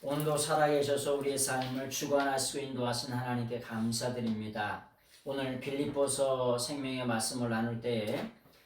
오늘도 살아계셔서 우리의 삶을 주관하시고 인도하신 하나님께 감사드립니다. 오늘 빌립보서 생명의 말씀을 나눌 때에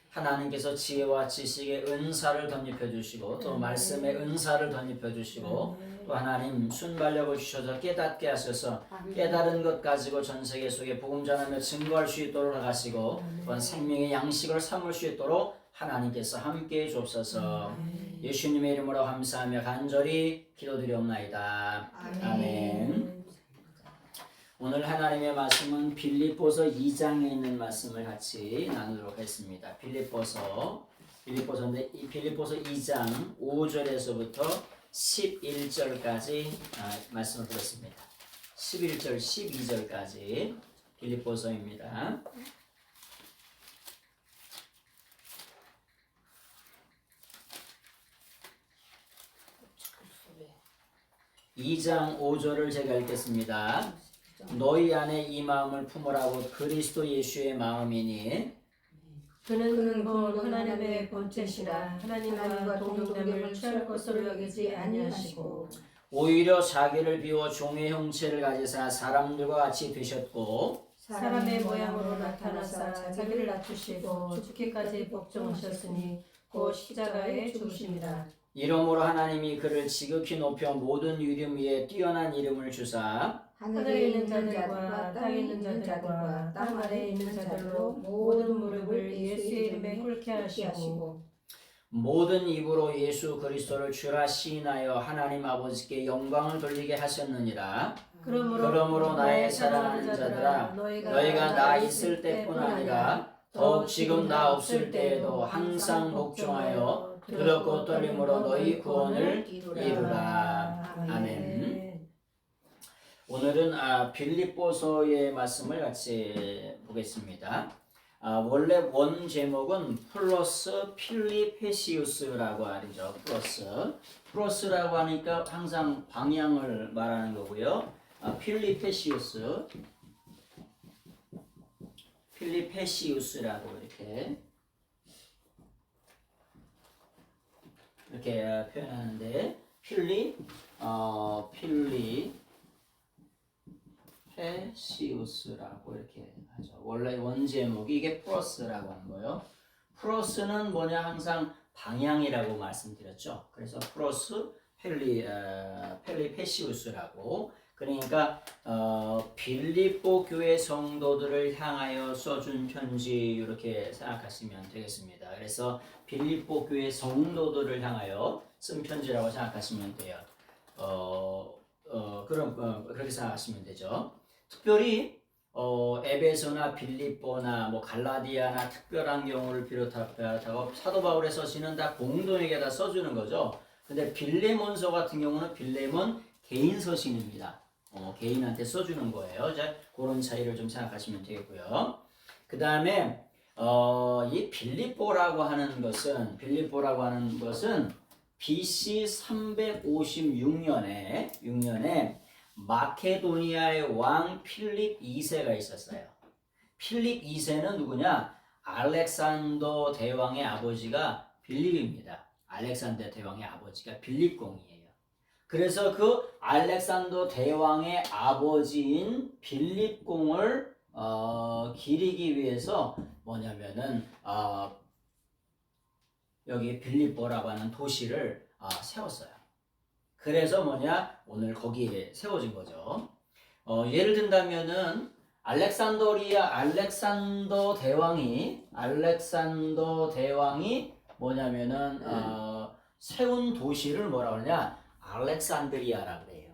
하나님께서 지혜와 지식의 은사를 덧입혀 주시고 또 말씀의 은사를 덧입혀 주시고 또 하나님 순발력을 주셔서 깨닫게 하셔서 깨달은 것 가지고 전 세계 속에 복음 전하며 증거할 수 있도록 하시고 또한 생명의 양식을 삼을 수 있도록 하나님께서 함께해 주옵소서. 예수님의 이름으로 감사하며 간절히 기도드리옵나이다. 아멘. 오늘 하나님의 말씀은 빌립보서 2장에 있는 말씀을 같이 나누도록 하겠습니다. 빌립보서인데 이 빌립보서 2장 5절에서부터 11절까지 말씀을 드렸습니다. 11절, 12절까지 빌립보서입니다. 2장 5절을 제가 읽겠습니다. 너희 안에 이 마음을 품으라고 그리스도 예수의 마음이니 그는 하나님의 본체시라 하나님과 동등됨을 취할 것으로 여기지 아니하시고 오히려 자기를 비워 종의 형체를 가지사 사람들과 같이 되셨고 사람의 모양으로 나타나사 자기를 낮추시고 죽기까지 복종하셨으니 곧 십자가에 죽으십니다. 이러므로 하나님이 그를 지극히 높여 모든 이름 위에 뛰어난 이름을 주사 하늘에 있는 자들과 땅에 있는 자들과 땅 아래에 있는 자들로 모든 무릎을 예수의 이름에 꿇게 하시고 모든 입으로 예수 그리스도를 주라 시인하여 하나님 아버지께 영광을 돌리게 하셨느니라. 그러므로 나의 사랑하는 자들아 너희가 나 있을 때뿐 아니라 더욱 지금 나 없을 때에도 항상 복종하여 두렵고 떨림으로 너희 구원을 이루라. 아멘. 오늘은 빌립보서의 말씀을 같이 보겠습니다. 원래 원 제목은 플러스 필리페시우스라고 하죠. 플러스라고 하니까 항상 방향을 말하는 거고요. 필리페시우스라고 이렇게 표현하는데 필리페시우스라고 이렇게 하죠. 원래 원 제목이 이게 플러스라고 하는 거예요. 플러스는 뭐냐 항상 방향이라고 말씀드렸죠. 그래서 플러스 필리페시우스라고 그러니까 빌립보 교회 성도들을 향하여 써준 편지 이렇게 생각하시면 되겠습니다. 그래서 빌립보 교회 성도들을 향하여 쓴 편지라고 생각하시면 돼요. 그렇게 생각하시면 되죠. 특별히 에베소나 빌립보나 갈라디아나 특별한 경우를 비롯하고 사도 바울의 서신은 다 공동에게 다 써주는 거죠. 근데 빌레몬서 같은 경우는 빌레몬 개인 서신입니다. 개인한테 써주는 거예요. 자, 그런 차이를 좀 생각하시면 되겠고요. 그 다음에 이 빌립보라고 하는 것은 BC 356년에 마케도니아의 왕 필립 2세가 있었어요. 필립 2세는 누구냐? 알렉산더 대왕의 아버지가 빌립입니다. 알렉산더 대왕의 아버지가 빌립공이에요. 그래서 그 알렉산더 대왕의 아버지인 빌립공을 기리기 위해서 뭐냐면은 여기 빌립보라고 하는 도시를 세웠어요. 그래서 오늘 거기에 세워진 거죠. 예를 든다면은 알렉산더 대왕이 뭐냐면은 세운 도시를 뭐라 그러냐? 알렉산드리아라고 그래요.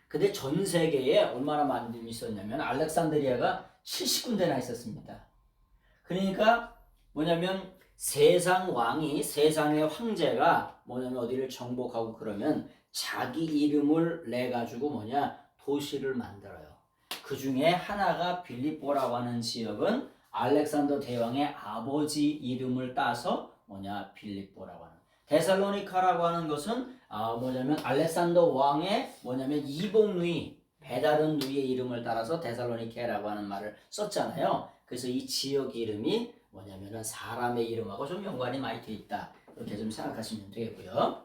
근데 전 세계에 얼마나 많이 있었냐면 알렉산드리아가 70군데나 있었습니다. 그러니까 뭐냐면 세상의 황제가 어디를 정복하고 그러면 자기 이름을 내 가지고 도시를 만들어요. 그 중에 하나가 빌립보라고 하는 지역은 알렉산더 대왕의 아버지 이름을 따서 빌립보라고 하는. 데살로니카라고 하는 것은 알렉산더 왕의 이복 배다른 누이의 이름을 따라서 데살로니케라고 하는 말을 썼잖아요. 그래서 이 지역 이름이 사람의 이름하고 좀 연관이 많이 돼 있다. 이렇게 좀 생각하시면 되겠고요.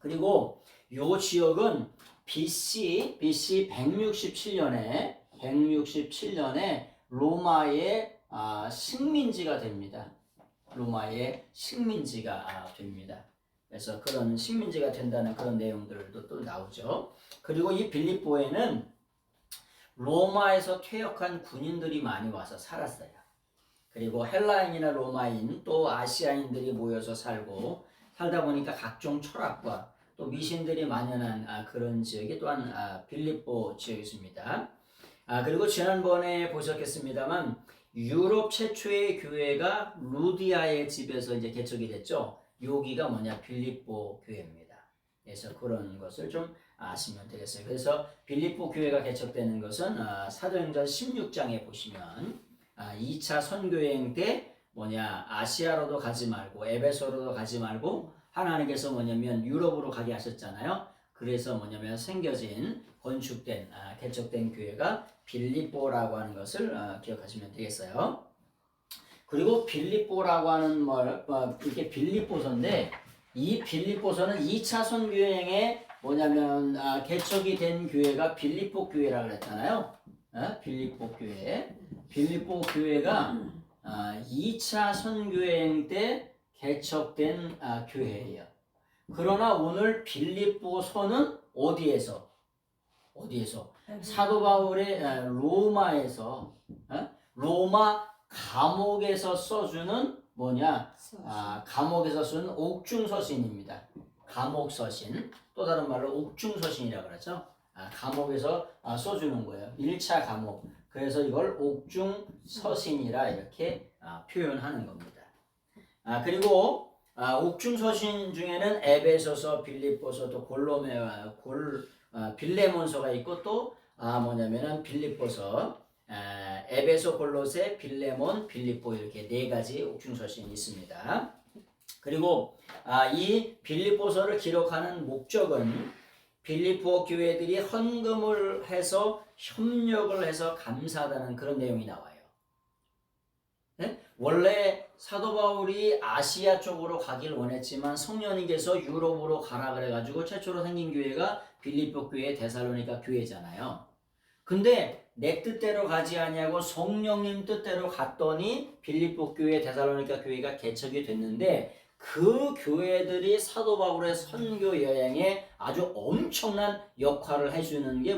그리고 요 지역은 BC 167년에 로마의 식민지가 됩니다. 로마의 식민지가 됩니다. 그래서 그런 식민지가 된다는 그런 내용들도 또 나오죠. 그리고 이 빌립보에는 로마에서 퇴역한 군인들이 많이 와서 살았어요. 그리고 헬라인이나 로마인 또 아시아인들이 모여서 살다 보니까 각종 철학과 또 미신들이 만연한 그런 지역이 또한 빌립보 지역이었습니다. 그리고 지난번에 보셨겠습니다만 유럽 최초의 교회가 루디아의 집에서 이제 개척이 됐죠. 여기가 뭐냐? 빌립보 교회입니다. 그래서 그런 것을 좀 아시면 되겠어요. 그래서 빌립보 교회가 개척되는 것은 사도행전 16장에 보시면 2차 선교여행 때 아시아로도 가지 말고 에베소로도 가지 말고 하나님께서 유럽으로 가게 하셨잖아요. 그래서 생겨진 건축된 개척된 교회가 빌립보라고 하는 것을 기억하시면 되겠어요. 그리고 빌립보라고 하는 이렇게 빌립보서인데 이 빌립보서는 2차 선교여행에 개척이 된 교회가 빌립보 교회라고 그랬잖아요. 빌립보 교회. 빌립보 교회가 2차 선교여행 때 개척된 교회예요. 그러나 오늘 빌립보서는 어디에서? 사도 바울의 로마에서 로마 감옥에서 써주는 감옥에서 쓴 옥중서신입니다. 감옥서신, 또 다른 말로 옥중서신이라고 그러죠. 감옥에서 써주는 거예요. 1차 감옥. 그래서 이걸 옥중서신이라 이렇게 표현하는 겁니다. 그리고 옥중서신 중에는 에베소서, 빌립보서, 또 빌레몬서가 있고 또 빌립보서, 에베소, 골로새, 빌레몬, 빌립보 이렇게 네 가지 옥중서신이 있습니다. 그리고 이 빌립보서를 기록하는 목적은 빌립보 교회들이 헌금을 해서 협력을 해서 감사하다는 그런 내용이 나와요. 네? 원래 사도 바울이 아시아 쪽으로 가길 원했지만 성령님께서 유럽으로 가라 그래가지고 최초로 생긴 교회가 빌립보 교회, 데살로니가 교회잖아요. 근데 내 뜻대로 가지 아니하고 성령님 뜻대로 갔더니 빌립보 교회, 데살로니가 교회가 개척이 됐는데 그 교회들이 사도 바울의 선교 여행에 아주 엄청난 역할을 해주는 게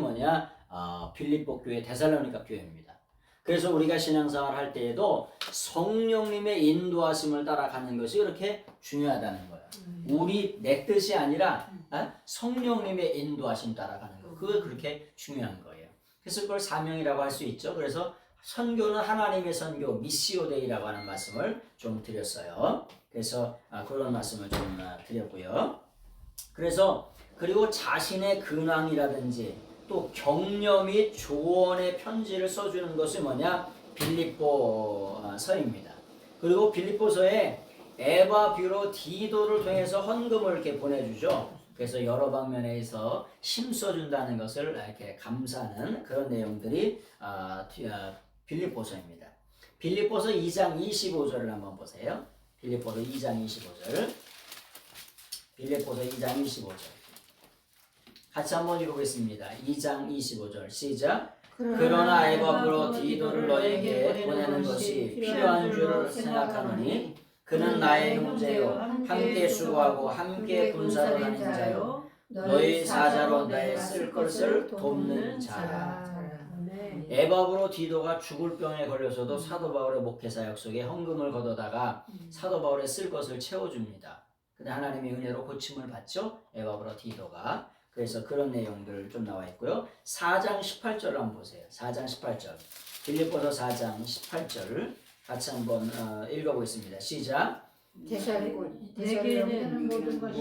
빌립보 교회, 데살로니가 교회입니다. 그래서 우리가 신앙생활 할 때에도 성령님의 인도하심을 따라가는 것이 그렇게 중요하다는 거예요. 내 뜻이 아니라 성령님의 인도하심 따라가는 거. 그게 그렇게 중요한 거예요. 그래서 그걸 사명이라고 할 수 있죠. 그래서 선교는 하나님의 선교, 미시오데이라고 하는 말씀을 좀 드렸어요. 그래서 그런 말씀을 좀 드렸고요. 그리고 자신의 근황이라든지 또 격려 및 조언의 편지를 써주는 것이 빌립보서입니다. 그리고 빌립보서에 에바뷰로 디도를 통해서 헌금을 이렇게 보내주죠. 그래서 여러 방면에서 힘써준다는 것을 이렇게 감사하는 그런 내용들이 빌립보서입니다. 빌립보서 2장 25절을 한번 보세요. 빌립보서 2장 25절. 빌립보서 2장 25절. 같이 한번 읽어보겠습니다. 2장 25절 시작. 그러나 에바브로 디도를 너에게 보내는 것이 필요한 줄 생각하노니 그는 나의 형제요 함께 수고하고 함께 군사로 다닌 자요 너희 사자로 나의 쓸 것을 돕는 자라. 에바브로 디도가 죽을 병에 걸려서도 사도 바울의 목회사 역속에 헌금을 걷어다가 사도 바울의 쓸 것을 채워줍니다. 근데 하나님의 은혜로 고침을 받죠. 에바브로 디도가. 그래서 그런 내용들 좀 나와 있고요. 4장 18절을 한번 보세요. 4장 18절. 빌립보서 4장 18절 같이 한번 읽어보겠습니다. 시작.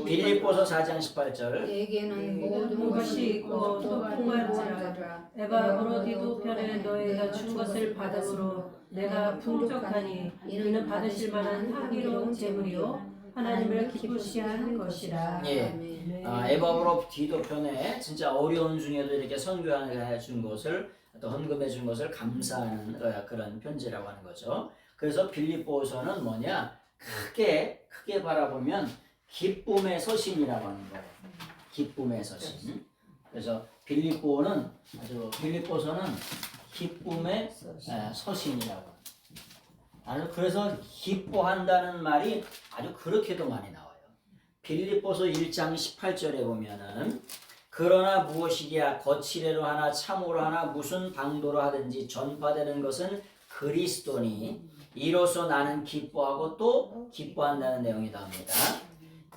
빌립보서 4장 18절. 내게는 모든 것이 있고 또 풍만하라. 에바브로 디도 편에 너희가 준 것을 받았으므로 내가 풍족하니 이는 받으실 만한 향기로운 제물이요 하나님을 기쁘시게 하는 것이라. 예. 에바브로 디도 편에 진짜 어려운 중에도 이렇게 선교해 준 것을 또 헌금해 준 것을 감사하는 그런 편지라고 하는 거죠. 그래서 빌립보서는 크게 바라보면 기쁨의 서신이라고 하는 거예요. 기쁨의 서신. 그래서 빌립보서는 기쁨의 서신이라고. 그래서 기뻐한다는 말이 아주 그렇게도 많이 나와요. 빌립보서 1장 18절에 보면은 그러나 무엇이랴 거칠애로 하나 참으로 하나 무슨 방도로 하든지 전파되는 것은 그리스도니 이로써 나는 기뻐하고 또 기뻐한다는 내용이 나옵니다.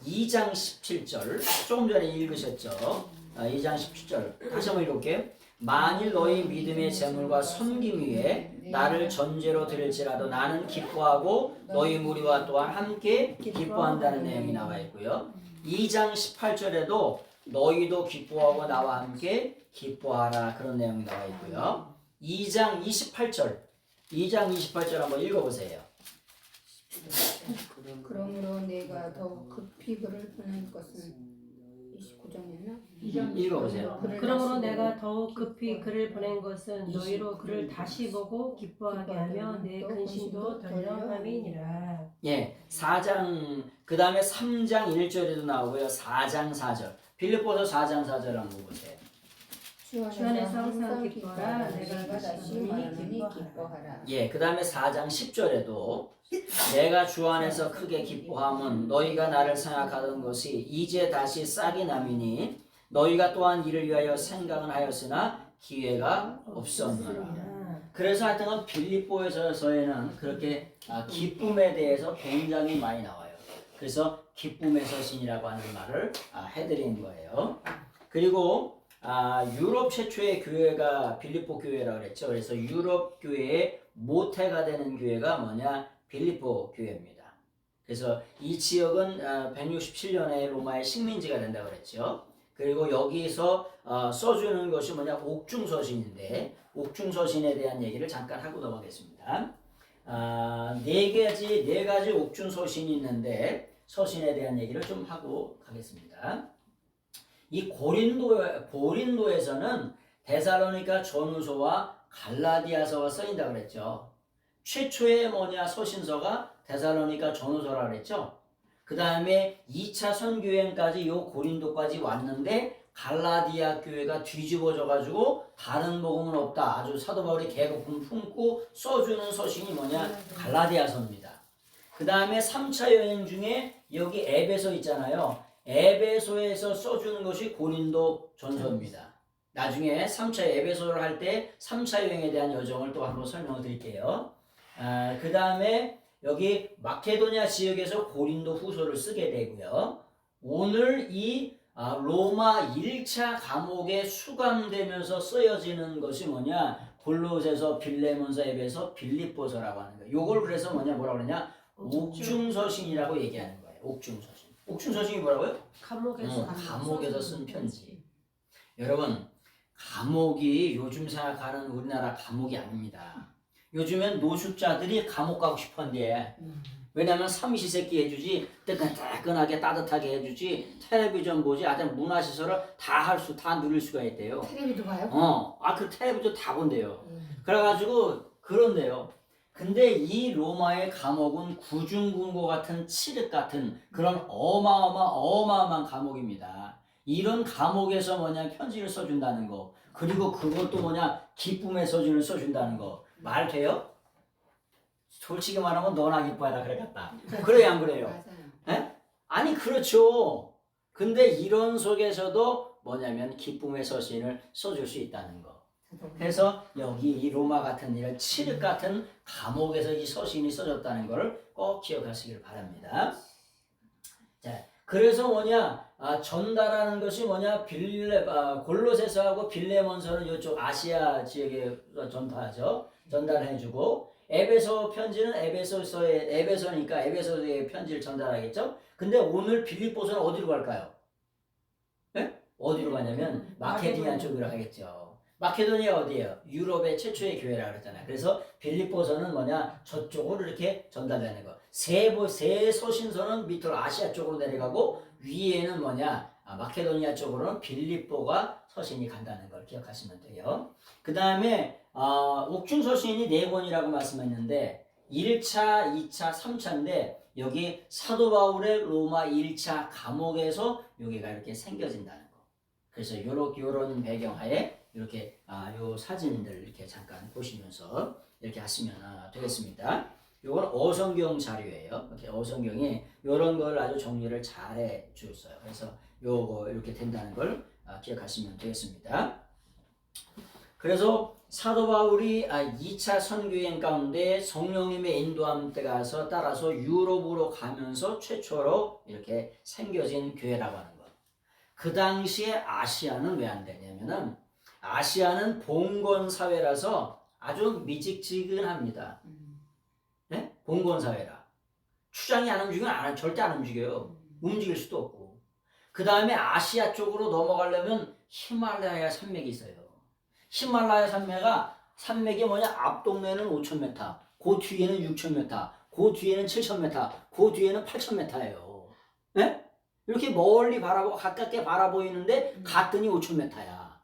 2장 17절 조금 전에 읽으셨죠? 2장 17절 다시 한번 읽을게요. 만일 너희 믿음의 재물과 섬김 위에 나를 전제로 드릴지라도 나는 기뻐하고 너희 무리와 또한 함께 기뻐한다는 내용이 나와 있고요. 2장 18절에도 너희도 기뻐하고 나와 함께 기뻐하라 그런 내용이 나와 있고요. 2장 28절 한번 읽어보세요. 그러므로 내가 더욱 급히 그를 보낼 것은 29장이나 읽어보세요. 그러므로 내가 더욱 급히 그를 보낸 것은 너희로 그를 다시 보고 기뻐하게 하며 내 근심도 덜령함이니라. 예, 4장 그 다음에 3장 1절에도 나오고요. 4장 4절 빌립보서 4장 4절 한번 보세요. 주 안에서 항상 기뻐하라. 내가 다시 말하니 기뻐하라. 예, 그 다음에 4장 10절에도 내가 주 안에서 크게 기뻐함은 너희가 나를 생각하던 것이 이제 다시 싹이 남이니 너희가 또한 이를 위하여 생각은 하였으나 기회가 없었노라. 그래서 하여튼 빌립보에서는 그렇게 기쁨에 대해서 굉장히 많이 나와요. 그래서 기쁨의 서신이라고 하는 말을 해드린 거예요. 그리고 유럽 최초의 교회가 빌립보 교회라고 그랬죠. 그래서 유럽 교회의 모태가 되는 교회가 뭐냐? 빌립보 교회입니다. 그래서 이 지역은 167년에 로마의 식민지가 된다고 그랬죠. 그리고 여기서 써주는 것이 뭐냐? 옥중서신인데 옥중서신에 대한 얘기를 잠깐 하고 넘어가겠습니다. 네 가지 옥중서신이 있는데 서신에 대한 얘기를 좀 하고 가겠습니다. 이 고린도에서는 데살로니가 전후서와 갈라디아서가 쓰인다고 그랬죠. 최초의 서신서가 데살로니가 전후서라고 그랬죠. 그 다음에 2차 선교행까지 요 고린도까지 왔는데 갈라디아 교회가 뒤집어져 가지고 다른 복음은 없다. 아주 사도 바울이 계급품 품고 써주는 서신이 갈라디아서입니다. 그 다음에 3차 여행 중에 여기 에베소 있잖아요. 에베소에서 써주는 것이 고린도 전서입니다. 나중에 3차 에베소를 할 때 3차 여행에 대한 여정을 또 한번 설명을 드릴게요. 그 다음에 여기 마케도니아 지역에서 고린도 후서를 쓰게 되고요. 오늘 이 로마 1차 감옥에 수감되면서 쓰여지는 것이 골로새서, 빌레몬서, 에베소, 빌립보서라고 하는 거예요. 요걸 그래서 뭐라고 그러냐? 옥중서신이라고 얘기하는 거예요. 옥중서신. 옥중서신이 뭐라고요? 감옥에서 쓴 편지. 여러분, 감옥이 요즘 생각하는 우리나라 감옥이 아닙니다. 요즘엔 노숙자들이 감옥 가고 싶은데 왜냐면 삼시세끼 해주지, 뜨끈뜨끈하게 따뜻하게 해주지, 텔레비전 보지, 아주 문화시설을 다 누릴 수가 있대요. 텔레비도 봐요? 그 텔레비전 다 본대요. 그래가지고 그런데요. 근데 이 로마의 감옥은 구중궁고 같은 칠흑 같은 그런 어마어마한 감옥입니다. 이런 감옥에서 편지를 써준다는 거, 그리고 그것도 기쁨의 서신을 써준다는 거 말 돼요? 솔직히 말하면 너나 기뻐해라 그랬겠다. 그래요, 안 그래요? 에? 아니 그렇죠. 근데 이런 속에서도 기쁨의 서신을 써줄 수 있다는 거. 그래서 여기 이 로마 같은 이런 칠흑 같은 감옥에서 이 서신이 써졌다는 것을 꼭 기억하시길 바랍니다. 자, 그래서 전달하는 것이 골로새서하고 빌레몬서는 이쪽 아시아 지역에 전달해주고, 에베소 편지는 에베소니까 에베소의 편지를 전달하겠죠. 근데 오늘 빌립보서는 어디로 갈까요? 네? 어디로 가냐면 마케도니아 쪽으로 가겠죠. 마케도니아 어디예요? 유럽의 최초의 교회라고 그랬잖아요. 그래서 빌립보서는 저쪽으로 이렇게 전달되는 거. 세 서신서는 밑으로 아시아 쪽으로 내려가고, 위에는 마케도니아 쪽으로는 빌립보가 서신이 간다는 걸 기억하시면 돼요. 그 다음에 옥중서신이 4권이라고 말씀했는데 1차, 2차, 3차인데 여기 사도 바울의 로마 1차 감옥에서 여기가 이렇게 생겨진다는 거예요. 그래서 요런 배경하에 이렇게 요 사진들 이렇게 잠깐 보시면서 이렇게 하시면 되겠습니다. 요건 어성경 자료예요. 이렇게 어성경이 요런 걸 아주 정리를 잘 해 주었어요. 그래서 요거 이렇게 된다는 걸 기억하시면 되겠습니다. 그래서 사도 바울이 2차 선교여행 가운데 성령님의 인도함 때가서 따라서 유럽으로 가면서 최초로 이렇게 생겨진 교회라고 하는 것. 그 당시에 아시아는 왜 안 되냐면은 아시아는 봉건 사회라서 아주 미직지근합니다. 네? 봉건 사회라. 추장이 안 움직이면 절대 안 움직여요. 움직일 수도 없고. 그 다음에 아시아 쪽으로 넘어가려면 히말라야 산맥이 있어요. 히말라야 산맥이 뭐냐? 앞 동네는 5,000m, 그 뒤에는 6,000m, 그 뒤에는 7,000m, 그 뒤에는 8,000m예요. 네? 이렇게 멀리 가깝게 바라보이는데 갔더니 5,000m야.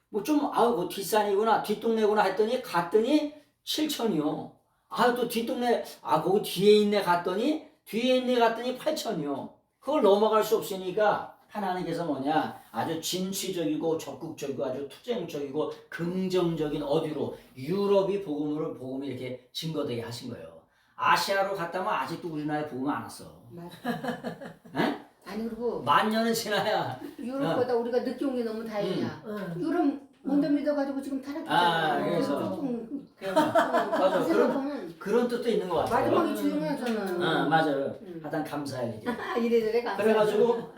뭐 좀 뭐 뒷산이구나, 뒷동네구나 했더니 갔더니 7,000이요. 또 뒷동네 거기 뒤에 있네 갔더니 8,000이요. 그걸 넘어갈 수 없으니까 하나님께서 뭐냐 아주 진취적이고 적극적이고 아주 투쟁적이고 긍정적인 어디로 유럽이 복음이 이렇게 증거되게 하신 거예요. 아시아로 갔다면 아직도 우리나라에 복음 안 왔어. 에? 아니 그리고 만 년은 지나야 유럽보다 우리가 늦게 온 게 너무 다행이야. 유럽 먼저 믿어가지고 지금 타락했잖아. 그래서 맞아. 그런 뜻도 있는 것 같아요. 마지막이 중요하잖아. 맞아요. 하여튼 감사할 일이에요. 이래저래 감사. 그래가지고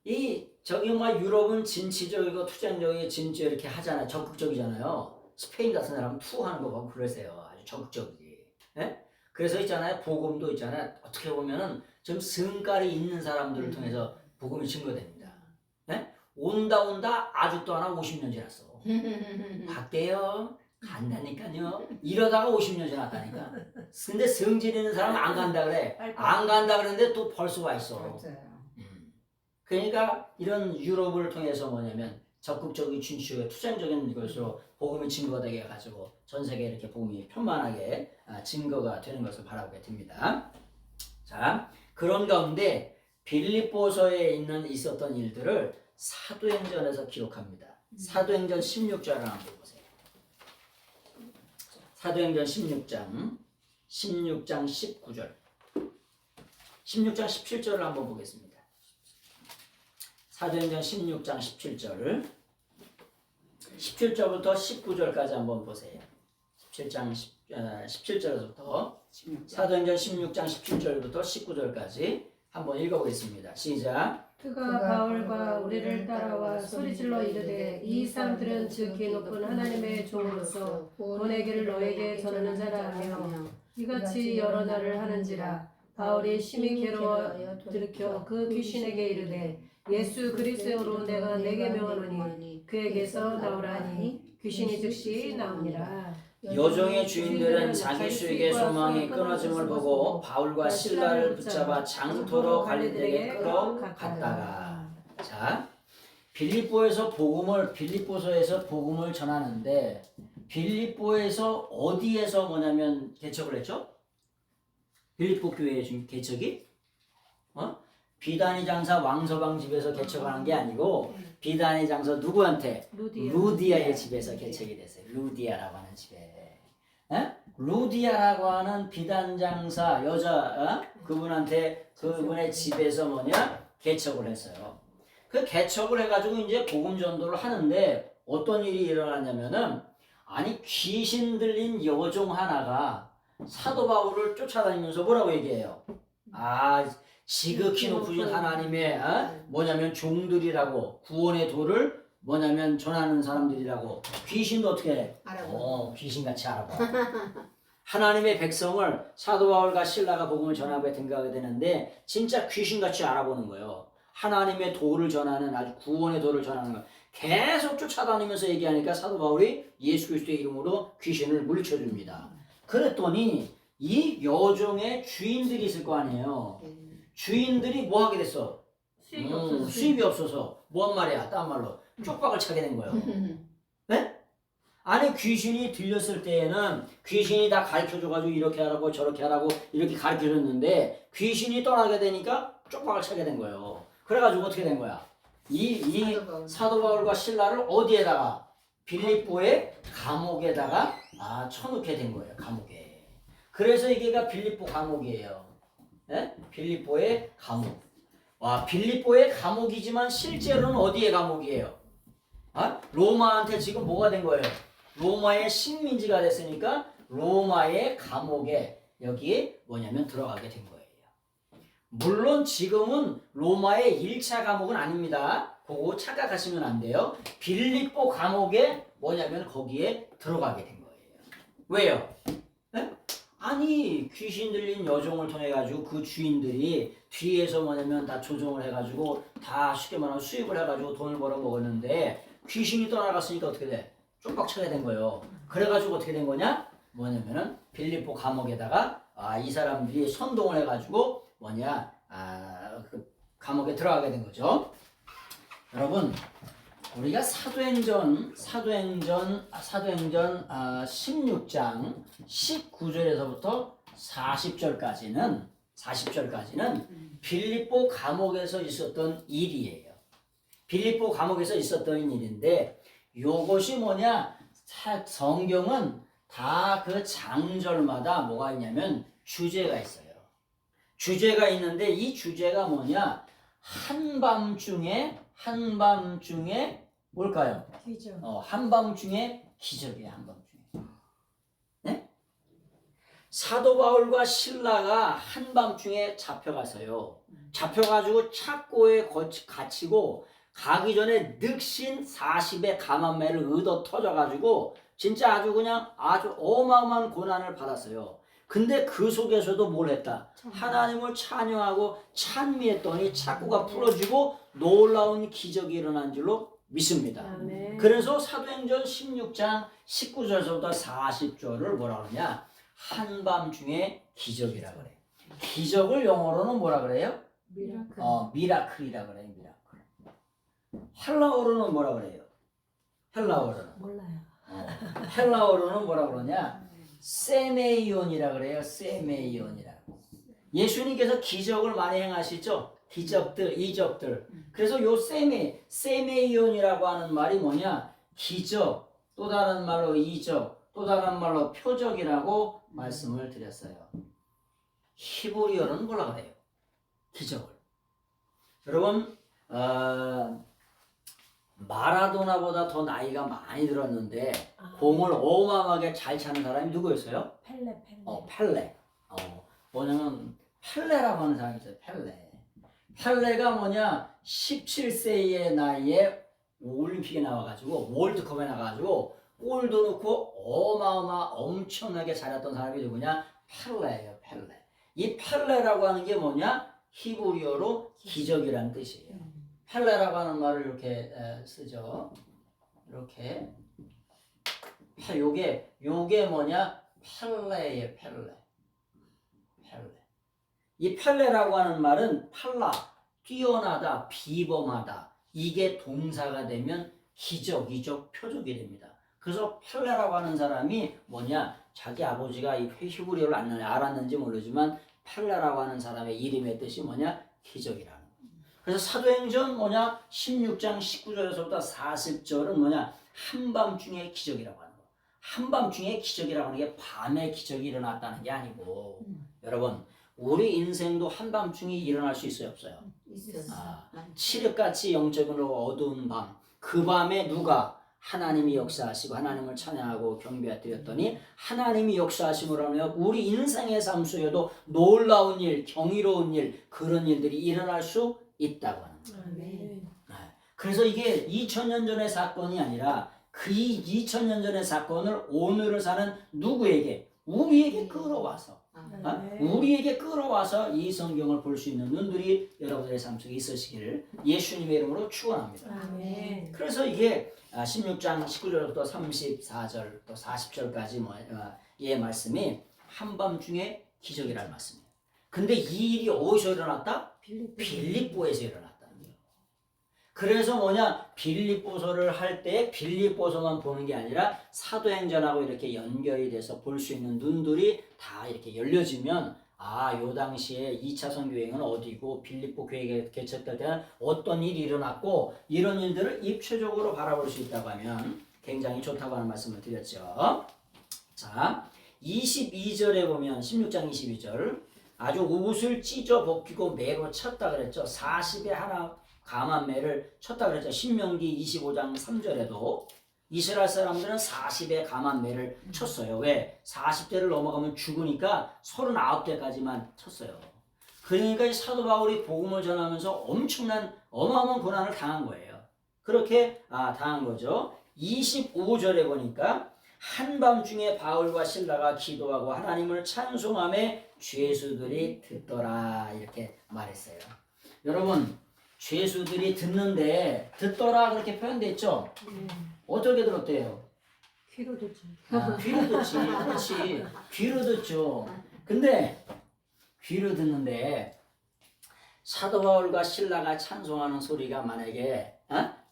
유럽은 진취적이고 투쟁적이고 진취 이렇게 하잖아요. 적극적이잖아요. 스페인 같은 사람은 투하는 거 보고 그러세요. 아주 적극적이지. 예? 그래서 있잖아요. 복음도 있잖아요. 어떻게 보면은 좀 성깔이 있는 사람들을 통해서 복음이 증거됩니다. 예? 온다 아직도 안 하고 50년 지났어. 갈게요. 간다니까요. 이러다가 50년 지났다니까. 근데 성질 있는 사람은 안 간다 그래. 안 간다 그러는데 또 벌써 와 있어. 맞아요. 그러니까 이런 유럽을 통해서 뭐냐면 적극적인 진취의 투쟁적인 것으로 복음이 증거되게 해가지고 전 세계에 이렇게 복음이 편만하게 증거가 되는 것을 바라보게 됩니다. 자, 그런 가운데 빌립보서에 있었던 일들을 사도행전에서 기록합니다. 사도행전 16장을 한번 보세요. 사도행전 16장 19절 16장 17절을 한번 보겠습니다. 사도행전 16장 17절부터 19절까지 한번 보세요. 17절부터 사도행전 16장 17절부터 19절까지 한번 읽어보겠습니다. 시작. 그가 바울과 우리를 따라와 소리질러 이르되 이 사람들은 지극히 높은 하나님의 종으로서 보내기를 너에게 전하는 자라며 이같이 여러 날을 하는지라. 바울이 심히 괴로워 들켜 그 귀신에게 이르되 예수 그리스도로 내가 내게 명하노니 그에게서 나오라니 귀신이 즉시 나오니라. 여종의 주인들은 자기 수익의 소망이 끊어짐을 보고 바울과 실라를 붙잡아 장토로 관리들에게 끌어갔다가. 자, 빌립보서에서 복음을 전하는데 빌립보에서 어디에서 뭐냐면 개척을 했죠? 빌립보 교회의 개척이 비다니 장사 왕서방 집에서 개척하는 게 아니고 비다니 장사 누구한테? 루디아의 집에서 개척이 됐어요. 루디아라고 하는 집에. 루디아라고 하는 비단 장사 여자 그분한테 그분의 집에서 개척을 했어요. 그 개척을 해가지고 이제 복음 전도를 하는데 어떤 일이 일어났냐면은 귀신 들린 여종 하나가 사도 바울을 쫓아다니면서 뭐라고 얘기해요? 지극히 높으신 하나님의 뭐냐면 종들이라고 구원의 도를 뭐냐면 전하는 사람들이라고. 귀신도 어떻게 해? 귀신같이 알아봐. 하나님의 백성을 사도 바울과 실라가 복음을 전하고 등가하게 되는데 진짜 귀신같이 알아보는 거예요. 하나님의 도를 전하는 아주 구원의 도를 전하는 거 계속 쫓아다니면서 얘기하니까 사도 바울이 예수 그리스도의 이름으로 귀신을 물리쳐줍니다. 그랬더니 이 여종의 주인들이 있을 거 아니에요. 주인들이 뭐 하게 됐어? 수입이 없어서 뭔 말이야? 딴 말로 쪽박을 차게 된 거예요. 네? 귀신이 들렸을 때에는 귀신이 다 가르쳐줘가지고 이렇게 하라고 저렇게 하라고 이렇게 가르쳐줬는데 귀신이 떠나게 되니까 쪽박을 차게 된 거예요. 그래가지고 어떻게 된 거야? 이 사도 바울과 신라를 어디에다가 빌립보의 감옥에다가 쳐놓게 된 거예요. 감옥에. 그래서 이게가 빌립보 감옥이에요. 네? 빌립보의 감옥. 와, 빌립보의 감옥이지만 실제로는 어디의 감옥이에요? 로마한테 지금 뭐가 된 거예요? 로마의 식민지가 됐으니까 로마의 감옥에 여기에 뭐냐면 들어가게 된 거예요. 물론 지금은 로마의 1차 감옥은 아닙니다. 그거 착각하시면 안 돼요. 빌립보 감옥에 뭐냐면 거기에 들어가게 된 거예요. 왜요? 네? 아니 귀신 들린 여종을 통해 가지고 그 주인들이 뒤에서 뭐냐면 다 조종을 해가지고 다 쉽게 말하면 수입을 해가지고 돈을 벌어 먹었는데 귀신이 떠나갔으니까 어떻게 돼? 쪽박 쳐야 된 거예요. 그래가지고 어떻게 된 거냐? 뭐냐면은 빌립보 감옥에다가 이 사람들이 선동을 해가지고 그 감옥에 들어가게 된 거죠. 여러분 우리가 사도행전 16장 19절에서부터 40절까지는 빌립보 감옥에서 있었던 일이에요. 빌립보 감옥에서 있었던 일인데 요것이 뭐냐? 성경은 다 그 장절마다 뭐가 있냐면 주제가 있어요. 주제가 있는데 이 주제가 뭐냐? 한밤중에 뭘까요? 기적. 한밤중에 기적이에요. 한밤중에. 네? 사도 바울과 신라가 한밤중에 잡혀가서요. 잡혀가지고 착고에 갇히고 가기 전에 늑신 40의 감암매를 얻어 터져가지고 진짜 아주 그냥 아주 어마어마한 고난을 받았어요. 근데 그 속에서도 뭘 했다? 하나님을 찬양하고 찬미했더니 착고가 풀어지고 놀라운 기적이 일어난 줄로 믿습니다. 아멘. 그래서 사도행전 16장 19절에서부터 40절을 뭐라 그러냐? 한밤중에 기적이라 그래. 기적을 영어로는 뭐라 그래요? 미라클. 미라클이라 그래요. 미라클. 헬라어로는 뭐라 그래요? 헬라어로는 몰라요. 헬라어로는 뭐라 그러냐? 세메이온이라 그래요. 세메이온이라고. 예수님께서 기적을 많이 행하시죠? 기적들, 이적들. 그래서 요 세메이온이라고 하는 말이 뭐냐? 기적, 또 다른 말로 이적, 또 다른 말로 표적이라고 말씀을 드렸어요. 히브리어는 뭐라 그래요? 기적을. 여러분, 마라도나보다 더 나이가 많이 들었는데 공을 어마어마하게 잘 차는 사람이 누구였어요? 펠레. 펠레. 뭐냐면 펠레라고 하는 사람이 있어요. 펠레가 뭐냐? 17세의 나이에 올림픽에 나와가지고 월드컵에 나가가지고 골도 넣고 엄청나게 잘했던 사람이 누구냐? 펠레예요. 펠레. 이 펠레라고 하는 게 뭐냐? 히브리어로 기적이라는 뜻이에요. 펠레라고 하는 말을 이렇게 쓰죠. 이렇게. 요게 뭐냐? 펠레예요. 펠레. 이 펠레라고 하는 말은 팔라, 뛰어나다, 비범하다. 이게 동사가 되면 기적, 이적, 표적이 됩니다. 그래서 펠레라고 하는 사람이 뭐냐? 자기 아버지가 이 히브리어를 알았는지 모르지만 펠레라고 하는 사람의 이름의 뜻이 뭐냐? 기적이라는 거예요. 그래서 사도행전 16장 19절에서부터 40절은 뭐냐? 한밤중에 기적이라고 하는 거예요. 한밤중에 기적이라고 하는 게 밤에 기적이 일어났다는 게 아니고 여러분 우리 인생도 한밤중에 일어날 수 있어요? 없어요? 칠흑같이 영적으로 어두운 밤, 그 밤에 누가 하나님이 역사하시고 하나님을 찬양하고 경배드렸더니 하나님이 역사하심으로 하면 우리 인생의 삶 속에도 놀라운 일, 경이로운 일, 그런 일들이 일어날 수 있다고 하는 거예요. 아멘. 그래서 이게 2000년 전의 사건이 아니라 그 2000년 전의 사건을 오늘을 사는 누구에게? 우리에게 끌어와서 우리에게 끌어와서 이 성경을 볼 수 있는 눈들이 여러분들의 삶 속에 있으시기를 예수님의 이름으로 축원합니다. 아멘. 그래서 이게 16장 19절부터 34절 또 40절까지 의 말씀이 한밤중에 기적이라는 말씀이에요. 근데 이 일이 어디서 일어났다? 빌립보에서 일어났다는 거예요. 그래서 빌립보서를 할 때 빌립보서만 보는 게 아니라 사도행전하고 이렇게 연결이 돼서 볼 수 있는 눈들이 다 이렇게 열려지면 요 당시에 2차선 교회는 어디고 빌립보 교회가 개척될 때는 어떤 일이 일어났고 이런 일들을 입체적으로 바라볼 수 있다고 하면 굉장히 좋다고 하는 말씀을 드렸죠. 자, 22절에 보면 16장 22절 아주 옷을 찢어 벗기고 매로 쳤다 그랬죠. 40에 하나 감한 매를 쳤다 그랬죠. 신명기 25장 3절에도 이스라엘 사람들은 40에 감한 매를 쳤어요. 왜? 40대를 넘어가면 죽으니까 39대까지만 쳤어요. 그러니까 이 사도 바울이 복음을 전하면서 엄청난 어마어마한 고난을 당한 거예요. 그렇게 당한 거죠. 25절에 보니까 한밤중에 바울과 실라가 기도하고 하나님을 찬송하며 죄수들이 듣더라 이렇게 말했어요. 여러분 죄수들이 듣는데 듣더라 그렇게 표현돼 있죠. 어떻게 들었대요? 귀로 듣죠. 귀로 듣지. 그렇지. 귀로 듣죠. 근데 귀로 듣는데 사도 바울과 실라가 찬송하는 소리가 만약에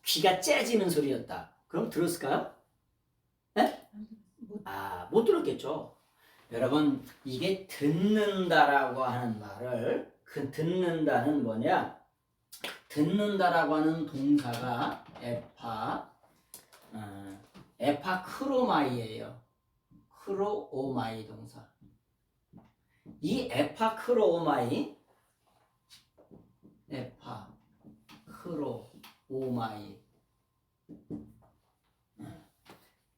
귀가 째지는 소리였다. 그럼 들었을까요? 못 들었겠죠. 여러분 이게 듣는다라고 하는 말을 듣는다는 뭐냐? 듣는다라고 하는 동사가 에파크로마이예요. 크로오마이 동사. 이 에파크로오마이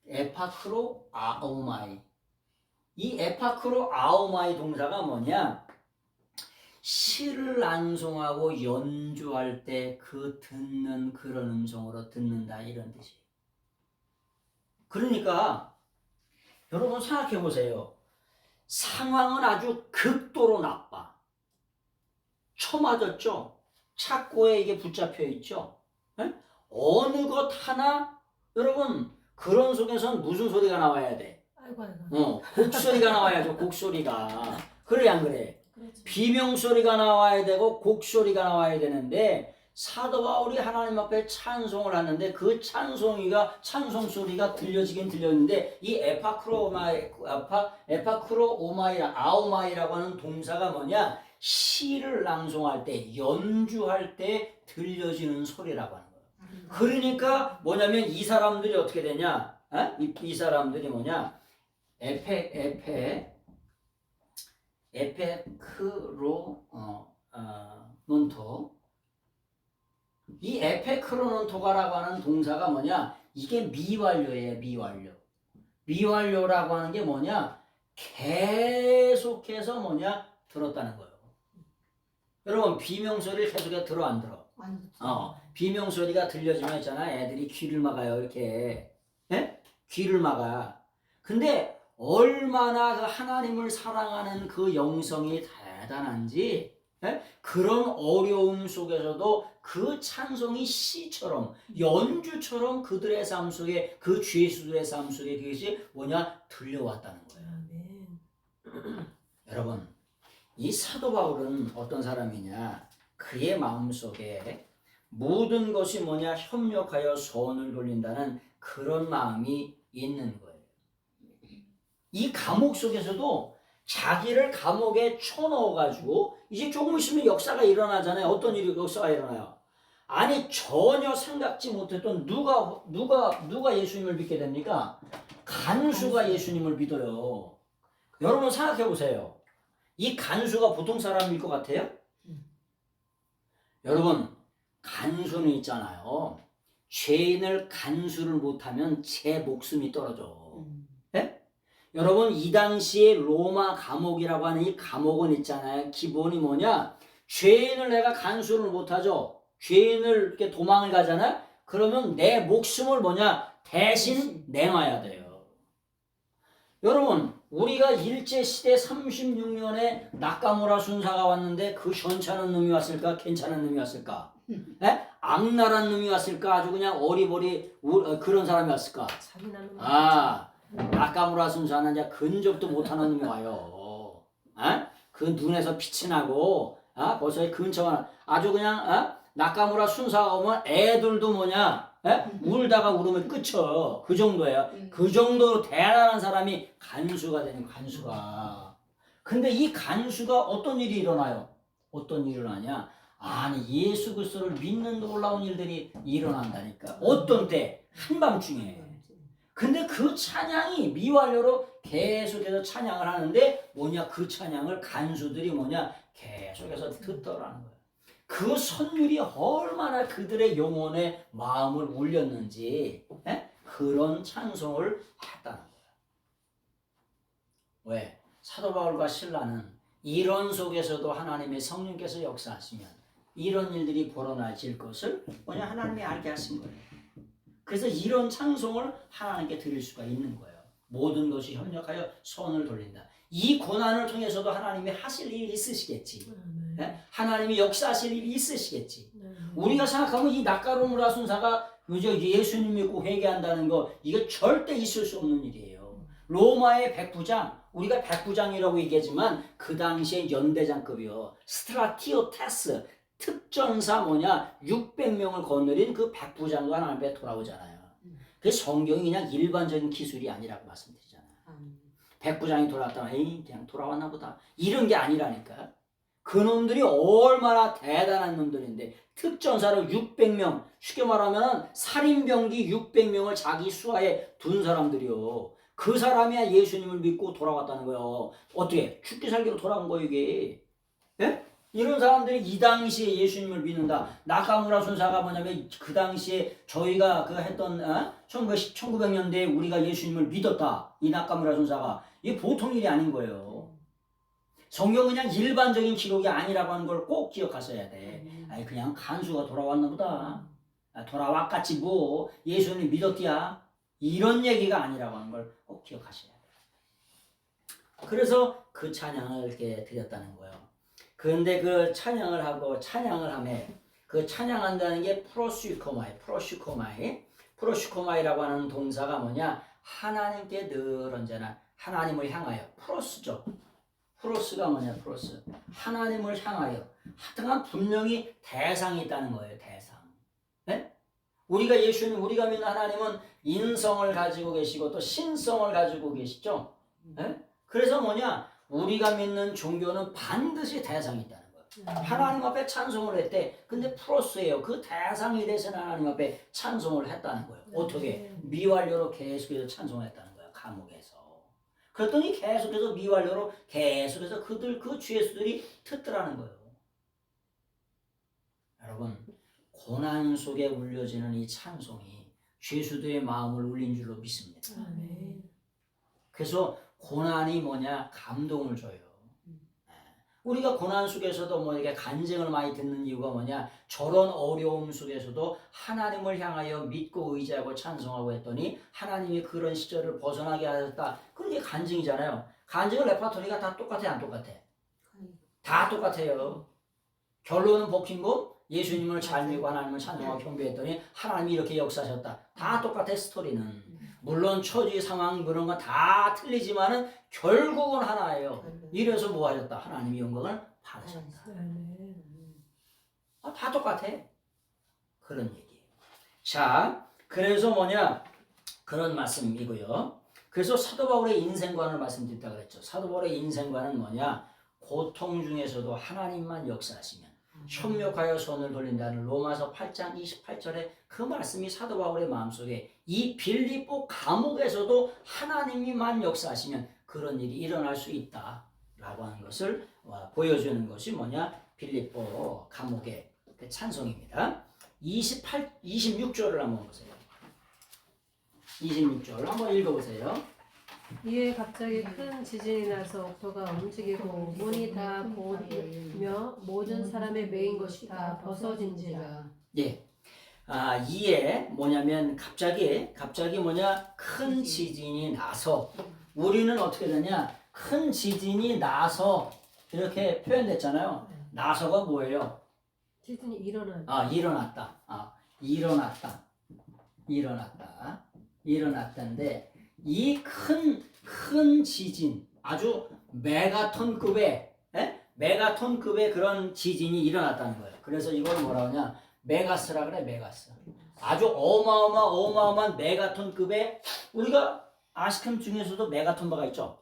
에파크로아오마이 이 에파크로아오마이 동사가 뭐냐? 시를 낭송하고 연주할 때 그 듣는 그런 음성으로 듣는다 이런 뜻이에요. 그러니까 여러분 생각해 보세요. 상황은 아주 극도로 나빠. 처맞았죠. 착고에 이게 붙잡혀 있죠. 에? 어느 것 하나 여러분 그런 속에서는 무슨 소리가 나와야 돼? 아이고. 곡소리가 나와야죠. 곡소리가. 그래 안 그래? 그렇지. 비명소리가 나와야 되고 곡소리가 나와야 되는데 사도 바울이 하나님 앞에 찬송을 하는데 그 찬송소리가 들려지긴 들렸는데 이 아오마이라고 하는 동사가 뭐냐? 시를 낭송할 때 연주할 때 들려지는 소리라고 하는 거예요. 그러니까 뭐냐면 이 사람들이 어떻게 되냐? 이 사람들이 뭐냐? 에페크로논토 이 에페크로논토가라고 하는 동사가 뭐냐? 이게 미완료예요. 미완료라고 하는 게 뭐냐? 계속해서 뭐냐? 들었다는 거예요. 여러분 비명소리를 계속해서 들어 안 들어? 비명소리가 들려지면 있잖아. 애들이 귀를 막아요. 이렇게 귀를 막아. 근데 얼마나 그 하나님을 사랑하는 그 영성이 대단한지 그런 어려움 속에서도 그 찬송이 시처럼 연주처럼 그들의 삶 속에 그 죄수들의 삶 속에 그것이 뭐냐 들려왔다는 거예요. 여러분 이 사도 바울은 어떤 사람이냐? 그의 마음속에 모든 것이 뭐냐 협력하여 선을 돌린다는 그런 마음이 있는 거예요. 이 감옥 속에서도 자기를 감옥에 쳐넣어가지고 이제 조금 있으면 역사가 일어나잖아요. 어떤 일이 역사가 일어나요? 아니 전혀 생각지 못했던 누가 예수님을 믿게 됩니까? 간수가 예수님을 믿어요. 여러분 생각해 보세요. 이 간수가 보통 사람일 것 같아요? 여러분 간수는 있잖아요. 죄인을 간수를 못하면 제 목숨이 떨어져. 여러분 이 당시에 로마 감옥이라고 하는 이 감옥은 있잖아요. 기본이 뭐냐? 죄인을 내가 간수를 못하죠. 죄인을 이렇게 도망을 가잖아요. 그러면 내 목숨을 뭐냐? 대신 내놔야 돼요. 여러분 우리가 일제시대 36년에 나카무라 순사가 왔는데 그 현찮은 놈이 왔을까? 괜찮은 놈이 왔을까? 악랄한 놈이 왔을까? 아주 그냥 어리버리 그런 사람이 왔을까? 나카무라 순사는 이제 근접도 못하는 놈이 와요. 그 눈에서 빛이 나고 벌써 근처가 아주 그냥 나카무라 순사가 오면 애들도 뭐냐 울다가 울으면 끝쳐. 그 정도예요. 그 정도로 대단한 사람이 간수가 되는 간수가. 근데 이 간수가 어떤 일이 일어나요? 어떤 일이 일어나냐? 아니 예수 그리스도를 믿는 놀라운 일들이 일어난다니까. 어떤 때? 한밤중에. 근데 그 찬양이 미완료로 계속해서 찬양을 하는데 뭐냐? 그 찬양을 간수들이 뭐냐? 계속해서 듣더라는 거예요. 그 선율이 얼마나 그들의 영혼의 마음을 울렸는지 그런 찬송을 했다는 거예요. 왜? 사도 바울과 신라는 이런 속에서도 하나님의 성령께서 역사하시면 이런 일들이 벌어질 것을 뭐냐? 하나님이 알게 하신 거예요. 그래서 이런 찬송을 하나님께 드릴 수가 있는 거예요. 모든 것이 협력하여 선을 돌린다. 이 고난을 통해서도 하나님이 하실 일이 있으시겠지. 하나님이 역사하실 일이 있으시겠지. 우리가 생각하면 이 낯가로무라 순사가 예수님 믿고 회개한다는 거 이거 절대 있을 수 없는 일이에요. 로마의 백부장, 우리가 백부장이라고 얘기하지만 그 당시에 연대장급이요. 스트라티오테스 특전사 600명을 거느린 그 백부장도 하나님 앞에 돌아오잖아요. 그 성경이 그냥 일반적인 기술이 아니라고 말씀드리잖아요. 백부장이 돌아왔다, 에이 그냥 돌아왔나 보다. 이런 게 아니라니까. 그놈들이 얼마나 대단한 놈들인데 특전사로 600명, 쉽게 말하면 살인병기 600명을 자기 수하에 둔 사람들이요. 그 사람이야 예수님을 믿고 돌아왔다는 거예요. 어떻게? 죽기 살기로 돌아온 거예요 이게. 예? 이런 사람들이 이 당시에 예수님을 믿는다. 나카무라 순사가 뭐냐면 그 당시에 저희가 그 했던 1900년대에 우리가 예수님을 믿었다. 이 나카무라 순사가 이게 보통 일이 아닌 거예요. 성경 그냥 일반적인 기록이 아니라고 하는 걸 꼭 기억하셔야 돼. 아니 그냥 간수가 돌아왔나 보다. 돌아왔겠지 뭐 예수님 믿었디야. 이런 얘기가 아니라고 하는 걸 꼭 기억하셔야 돼. 그래서 그 찬양을 이렇게 드렸다는 거예요. 그런데 그 찬양을 하고 찬양을 하면 그 찬양한다는 게 프로슈코마이라고 하는 동사가 뭐냐? 하나님께 늘 언제나 하나님을 향하여 프로스죠. 프로스가 뭐냐? 프로스. 하나님을 향하여 하여튼간 분명히 대상이 있다는 거예요. 대상. 네? 우리가 믿는 하나님은 인성을 가지고 계시고 또 신성을 가지고 계시죠. 네? 그래서 뭐냐? 우리가 믿는 종교는 반드시 대상이 있다는 거예요. 하나님 앞에 찬송을 했대. 근데 프로스예요. 그 대상이 돼서 하나님 앞에 찬송을 했다는 거예요. 어떻게? 미완료로 계속해서 찬송을 했다는 거예요. 감옥에서. 그랬더니 계속해서 미완료로 계속해서 그 죄수들이 듣더라는 거예요. 여러분, 고난 속에 울려지는 이 찬송이 죄수들의 마음을 울린 줄로 믿습니다. 그래서 고난이 뭐냐? 감동을 줘요. 우리가 고난 속에서도 뭐 이렇게 간증을 많이 듣는 이유가 뭐냐? 저런 어려움 속에서도 하나님을 향하여 믿고 의지하고 찬송하고 했더니 하나님이 그런 시절을 벗어나게 하셨다. 그런 게 간증이잖아요. 간증의 레파토리가 다 똑같아, 안 똑같아? 다 똑같아요. 결론은 복힌고 예수님을 잘 믿고 하나님을 찬송하고 경배했더니 하나님이 이렇게 역사하셨다. 다 똑같아, 스토리는. 물론 처지 상황 그런 건 다 틀리지만은 결국은 하나예요. 이래서 뭐 하셨다? 하나님이 영광을 받으셨다. 다 똑같아. 그런 얘기예요. 자, 그래서 뭐냐? 그런 말씀이고요. 그래서 사도 바울의 인생관을 말씀드렸다 그랬죠. 사도 바울의 인생관은 뭐냐? 고통 중에서도 하나님만 역사하시면 협력하여 손을 돌린다는 로마서 8장 28절에 그 말씀이 사도 바울의 마음속에 이 빌립보 감옥에서도 하나님이만 역사하시면 그런 일이 일어날 수 있다라고 하는 것을 보여주는 것이 뭐냐? 빌립보 감옥의 그 찬송입니다. 26절을 한번 보세요. 26절 한번 읽어보세요. 이에 갑자기 큰 지진이 나서 옥토가 움직이고 문이 다 고며 모든 사람의 매인 것이 다 벗어진지라. 예. 이에 뭐냐면 갑자기 뭐냐? 큰 지진이 나서 우리는 어떻게 되냐? 큰 지진이 나서 이렇게 표현됐잖아요. 나서가 뭐예요? 지진이 일어났다. 일어났다인데 이 큰 지진, 아주 메가톤급의 그런 지진이 일어났다는 거예요. 그래서 이걸 뭐라 하냐? 메가스라 그래, 메가스. 아주 어마어마한 메가톤급의, 우리가 아시kem 중에서도 메가톤 바가 있죠.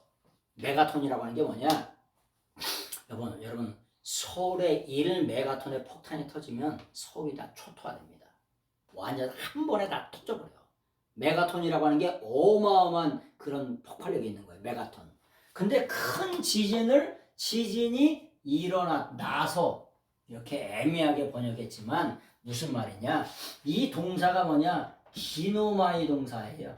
메가톤이라고 하는 게 뭐냐? 여러분 서울에 1메가톤의 폭탄이 터지면 서울이 다 초토화됩니다. 완전 한 번에 다 터져버려요. 메가톤이라고 하는 게 어마어마한 그런 폭발력이 있는 거예요. 메가톤. 근데 큰 지진이 일어나서 이렇게 애매하게 번역했지만 무슨 말이냐? 이 동사가 뭐냐? 기노마이 동사예요.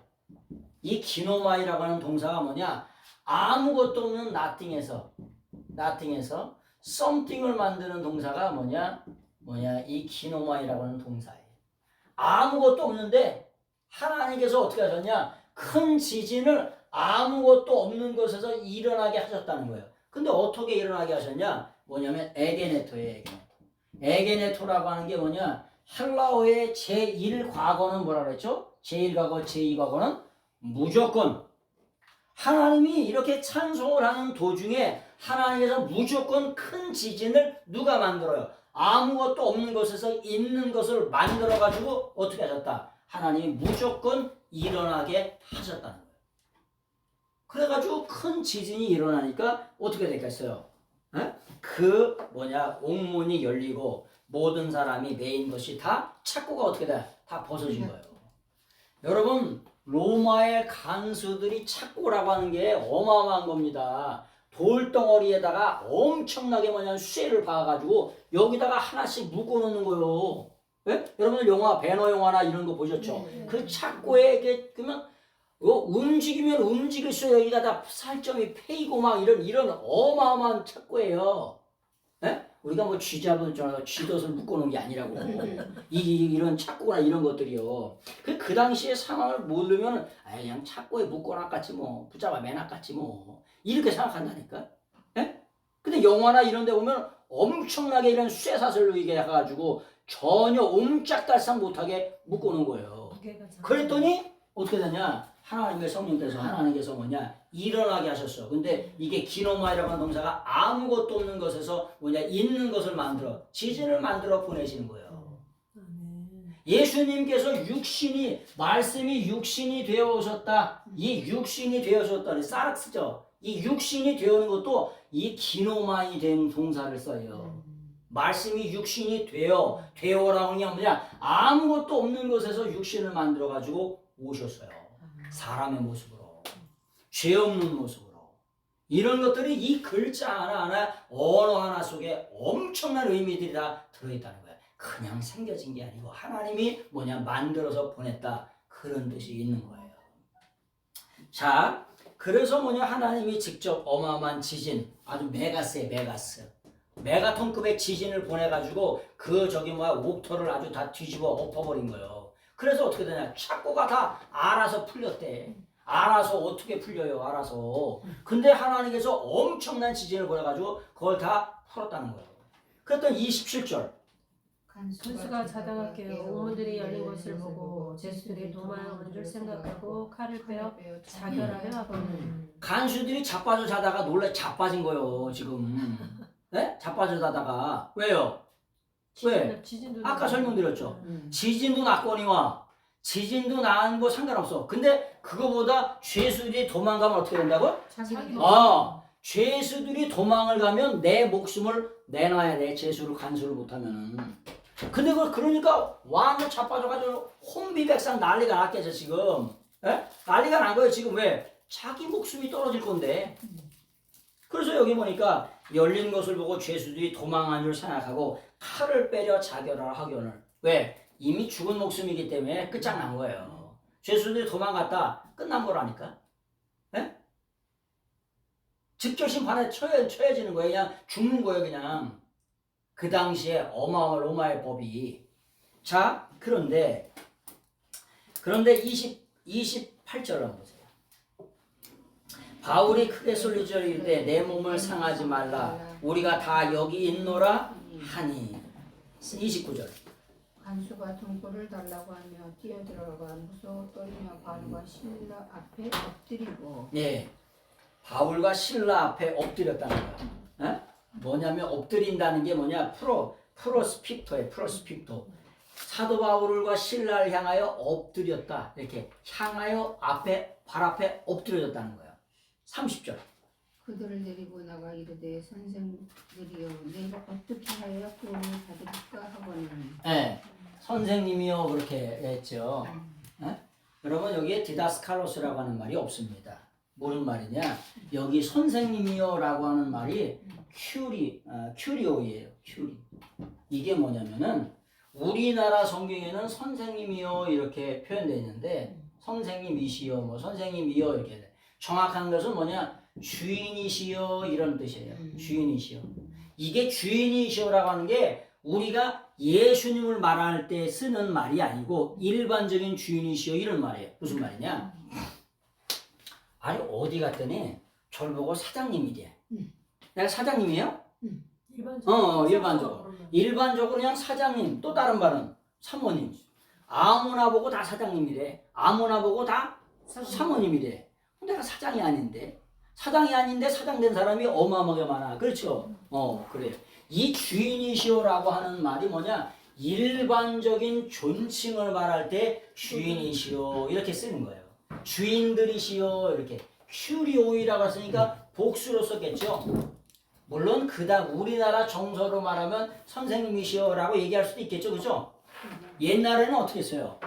이 기노마이라고 하는 동사가 뭐냐? 아무것도 없는 nothing에서 something을 만드는 동사가 뭐냐? 이 기노마이라고 하는 동사예요. 아무것도 없는데 하나님께서 어떻게 하셨냐? 큰 지진을 아무것도 없는 곳에서 일어나게 하셨다는 거예요. 근데 어떻게 일어나게 하셨냐? 뭐냐면 에게네토예요. 에게네토라고 하는 게 뭐냐? 헬라어의 제1과거는 뭐라 그랬죠? 제1과거, 제2과거는 무조건. 하나님이 이렇게 찬송을 하는 도중에 하나님께서 무조건 큰 지진을 누가 만들어요? 아무것도 없는 곳에서 있는 것을 만들어가지고 어떻게 하셨다? 하나님이 무조건 일어나게 하셨다는 거예요. 그래가지고 큰 지진이 일어나니까 어떻게 됐겠어요? 옥문이 열리고 모든 사람이 메인 것이 다 착고가 어떻게 돼? 다 벗어진 거예요. 여러분 로마의 간수들이 착고라고 하는 게 어마어마한 겁니다. 돌덩어리에다가 엄청나게 쇠를 박아가지고 여기다가 하나씩 묶어놓는 거예요. 네? 여러분들 영화 배너 영화나 이런 거 보셨죠? 그 착고에 그러면 움직이면 움직일수록 여기가 다 살점이 패이고 막 이런 어마어마한 착고예요. 네? 우리가 뭐 쥐 잡은 줄 알고 쥐덫을 묶어놓은 게 아니라고. 이런 착고나 이런 것들이요. 그 당시의 상황을 모르면 그냥 착고에 묶어놨겠지 뭐 붙잡아 매놨겠지 뭐 이렇게 생각한다니까. 네? 근데 영화나 이런 데 보면 엄청나게 이런 쇠사슬로 이게 해가지고 전혀 옴짝달싹 못하게 묶어놓은 거예요. 그랬더니 어떻게 되냐? 하나님의 성령께서 하나님께서 일어나게 하셨어. 근데 이게 기노마이라고 하는 동사가 아무것도 없는 것에서 있는 것을 만들어 지진을 만들어 보내시는 거예요. 예수님께서 말씀이 육신이 되어 오셨다. 이 육신이 되어 오셨다. 사락스죠. 이 육신이 되어오는 것도 이 기노마이 된 동사를 써요. 말씀이 육신이 되어라고 하는 게 뭐냐? 아무것도 없는 곳에서 육신을 만들어 가지고 오셨어요. 사람의 모습으로, 죄 없는 모습으로. 이런 것들이 이 글자 하나하나 언어 하나 속에 엄청난 의미들이 다 들어있다는 거예요. 그냥 생겨진 게 아니고 하나님이 만들어서 보냈다. 그런 뜻이 있는 거예요. 자, 그래서 하나님이 직접 어마어마한 지진, 아주 메가스. 메가톤급의 지진을 보내가지고 옥토를 아주 다 뒤집어 엎어버린 거예요. 그래서 어떻게 되냐? 착고가 다 알아서 풀렸대. 알아서 어떻게 풀려요? 알아서. 근데 하나님께서 엄청난 지진을 보내가지고 그걸 다 풀었다는 거예요. 그랬더니 27절. 간수가 자다가 깨어 옥문들이 열린 것을 보고 제수들이 도망한 줄 생각하고 칼을 빼어 자결하려 하거든. 간수들이 자빠져 자다가 놀래 자빠진 거예요. 지금. 네? 자빠져 자다가. 왜요? 왜? 아까 설명드렸죠. 지진도 났거니와 지진도 난 거 상관없어. 근데 그거보다 죄수들이 도망가면 어떻게 된다고? 죄수들이 도망을 가면 내 목숨을 내놔야 돼. 죄수를 간수를 못하면은. 근데 그러니까 완전 자빠져가지고 혼비백산 난리가 났겠죠 지금. 에? 난리가 난 거예요 지금. 왜? 자기 목숨이 떨어질 건데. 그래서 여기 보니까 열린 것을 보고 죄수들이 도망한 줄 생각하고 칼을 빼려 자결하라 하거늘. 왜? 이미 죽은 목숨이기 때문에 끝장난 거예요. 죄수들이 도망갔다 끝난 거라니까. 에? 즉결심판에 처해지는 거예요. 그냥 죽는 거예요 그냥. 그 당시에 어마어마한 로마의 법이. 자, 그런데 28절 한번 보세요. 바울이 크게 소리지어 이르되 내 몸을 상하지 말라 우리가 다 여기 있노라 하니. 29절. 간수가 등불을 달라고 하며 뛰어들어가 무서워 떨리며 바울과 신라 앞에 엎드리고. 네, 바울과 신라 앞에 엎드렸다는 거야. 뭐냐면 엎드린다는 게 뭐냐? 프로스픽토예요. 프로스픽토. 사도 바울과 신라를 향하여 엎드렸다. 이렇게 향하여 발 앞에 엎드려졌다는 거야. 30절. 그들을 데리고 나가 이르되 선생들이여 내가 어떻게 하여야 구원을 받을까 하거늘. 네, 선생님이요 그렇게 했죠. 여러분 여기에 디다스칼로스라고 하는 말이 없습니다. 무슨 말이냐? 여기 선생님이요라고 하는 말이 큐리오예요. 큐리. 이게 뭐냐면은 우리나라 성경에는 선생님이요 이렇게 표현되어 있는데 선생님이시요 뭐 선생님이요 이렇게 돼. 정확한 것은 뭐냐? 주인이시요 이런 뜻이에요. 주인이시요. 이게 주인이시요라고 하는 게 우리가 예수님을 말할 때 쓰는 말이 아니고 일반적인 주인이시여 이런 말이에요. 무슨 말이냐? 아니 어디 갔더니 저를 보고 사장님이래. 내가 사장님이에요? 일반적으로. 일반적으로 그냥 사장님, 또 다른 말은 사모님. 아무나 보고 다 사장님이래. 아무나 보고 다 사모님이래. 내가 사장이 아닌데. 사장이 아닌데 사장된 사람이 어마어마하게 많아. 그렇죠? 그래요. 이 주인이시오라고 하는 말이 뭐냐? 일반적인 존칭을 말할 때 주인이시오 이렇게 쓰는 거예요. 주인들이시오 이렇게. 큐리오이라고 했으니까 복수로 썼겠죠. 물론 그다음 우리나라 정서로 말하면 선생님이시오라고 얘기할 수도 있겠죠. 그죠? 옛날에는 어떻게 써요?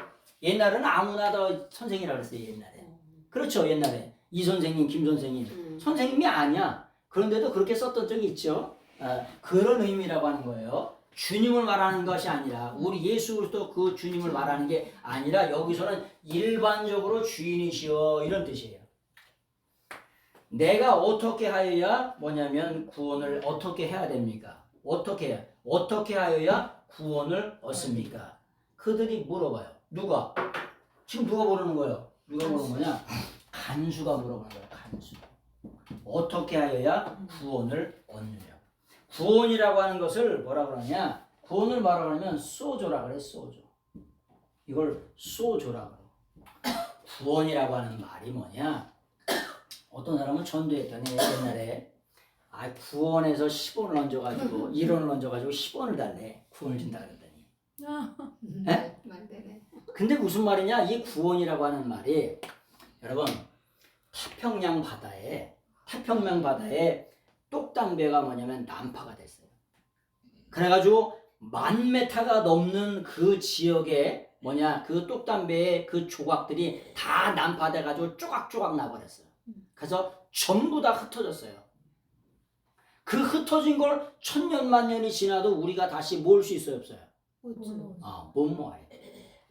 옛날에는 아무나 다 선생이라고 했어요. 옛날에. 그렇죠. 옛날에. 이 선생님, 김 선생님. 선생님이 아니야. 그런데도 그렇게 썼던 적이 있죠. 그런 의미라고 하는 거예요. 주님을 말하는 것이 아니라 우리 예수 그리스도 그 주님을 말하는 게 아니라 여기서는 일반적으로 주인이시여 이런 뜻이에요. 내가 어떻게 하여야 뭐냐면 구원을 어떻게 해야 됩니까? 어떻게 하여야 구원을 얻습니까? 그들이 물어봐요. 누가? 지금 누가 모르는 거예요? 누가 모르는 거냐? 간수가 물어보는 거예요. 간수. 어떻게 하여야 구원을 얻느냐? 구원이라고 하는 것을 뭐라 그러냐? 구원을 말하면 소조라 그래. 소조. 이걸 소조라 그래. 구원이라고 하는 말이 뭐냐? 어떤 사람은 전도했더니 옛날에 구원에서 10원을 얹어가지고 1원을 얹어가지고 10원을 달래. 구원을 준다 그러더니. 네? 맞네. 근데 무슨 말이냐? 이 구원이라고 하는 말이 여러분 태평양 바다에 똑담배가 뭐냐면 난파가 됐어요. 그래가지고 1000m가 넘는 그 지역에 그 똑담배의 그 조각들이 다 난파돼가지고 쪼각쪼각 나버렸어요. 그래서 전부 다 흩어졌어요. 그 흩어진 걸 1000년, 1000년이 지나도 우리가 다시 모을 수 있어요, 없어요? 못 모아요.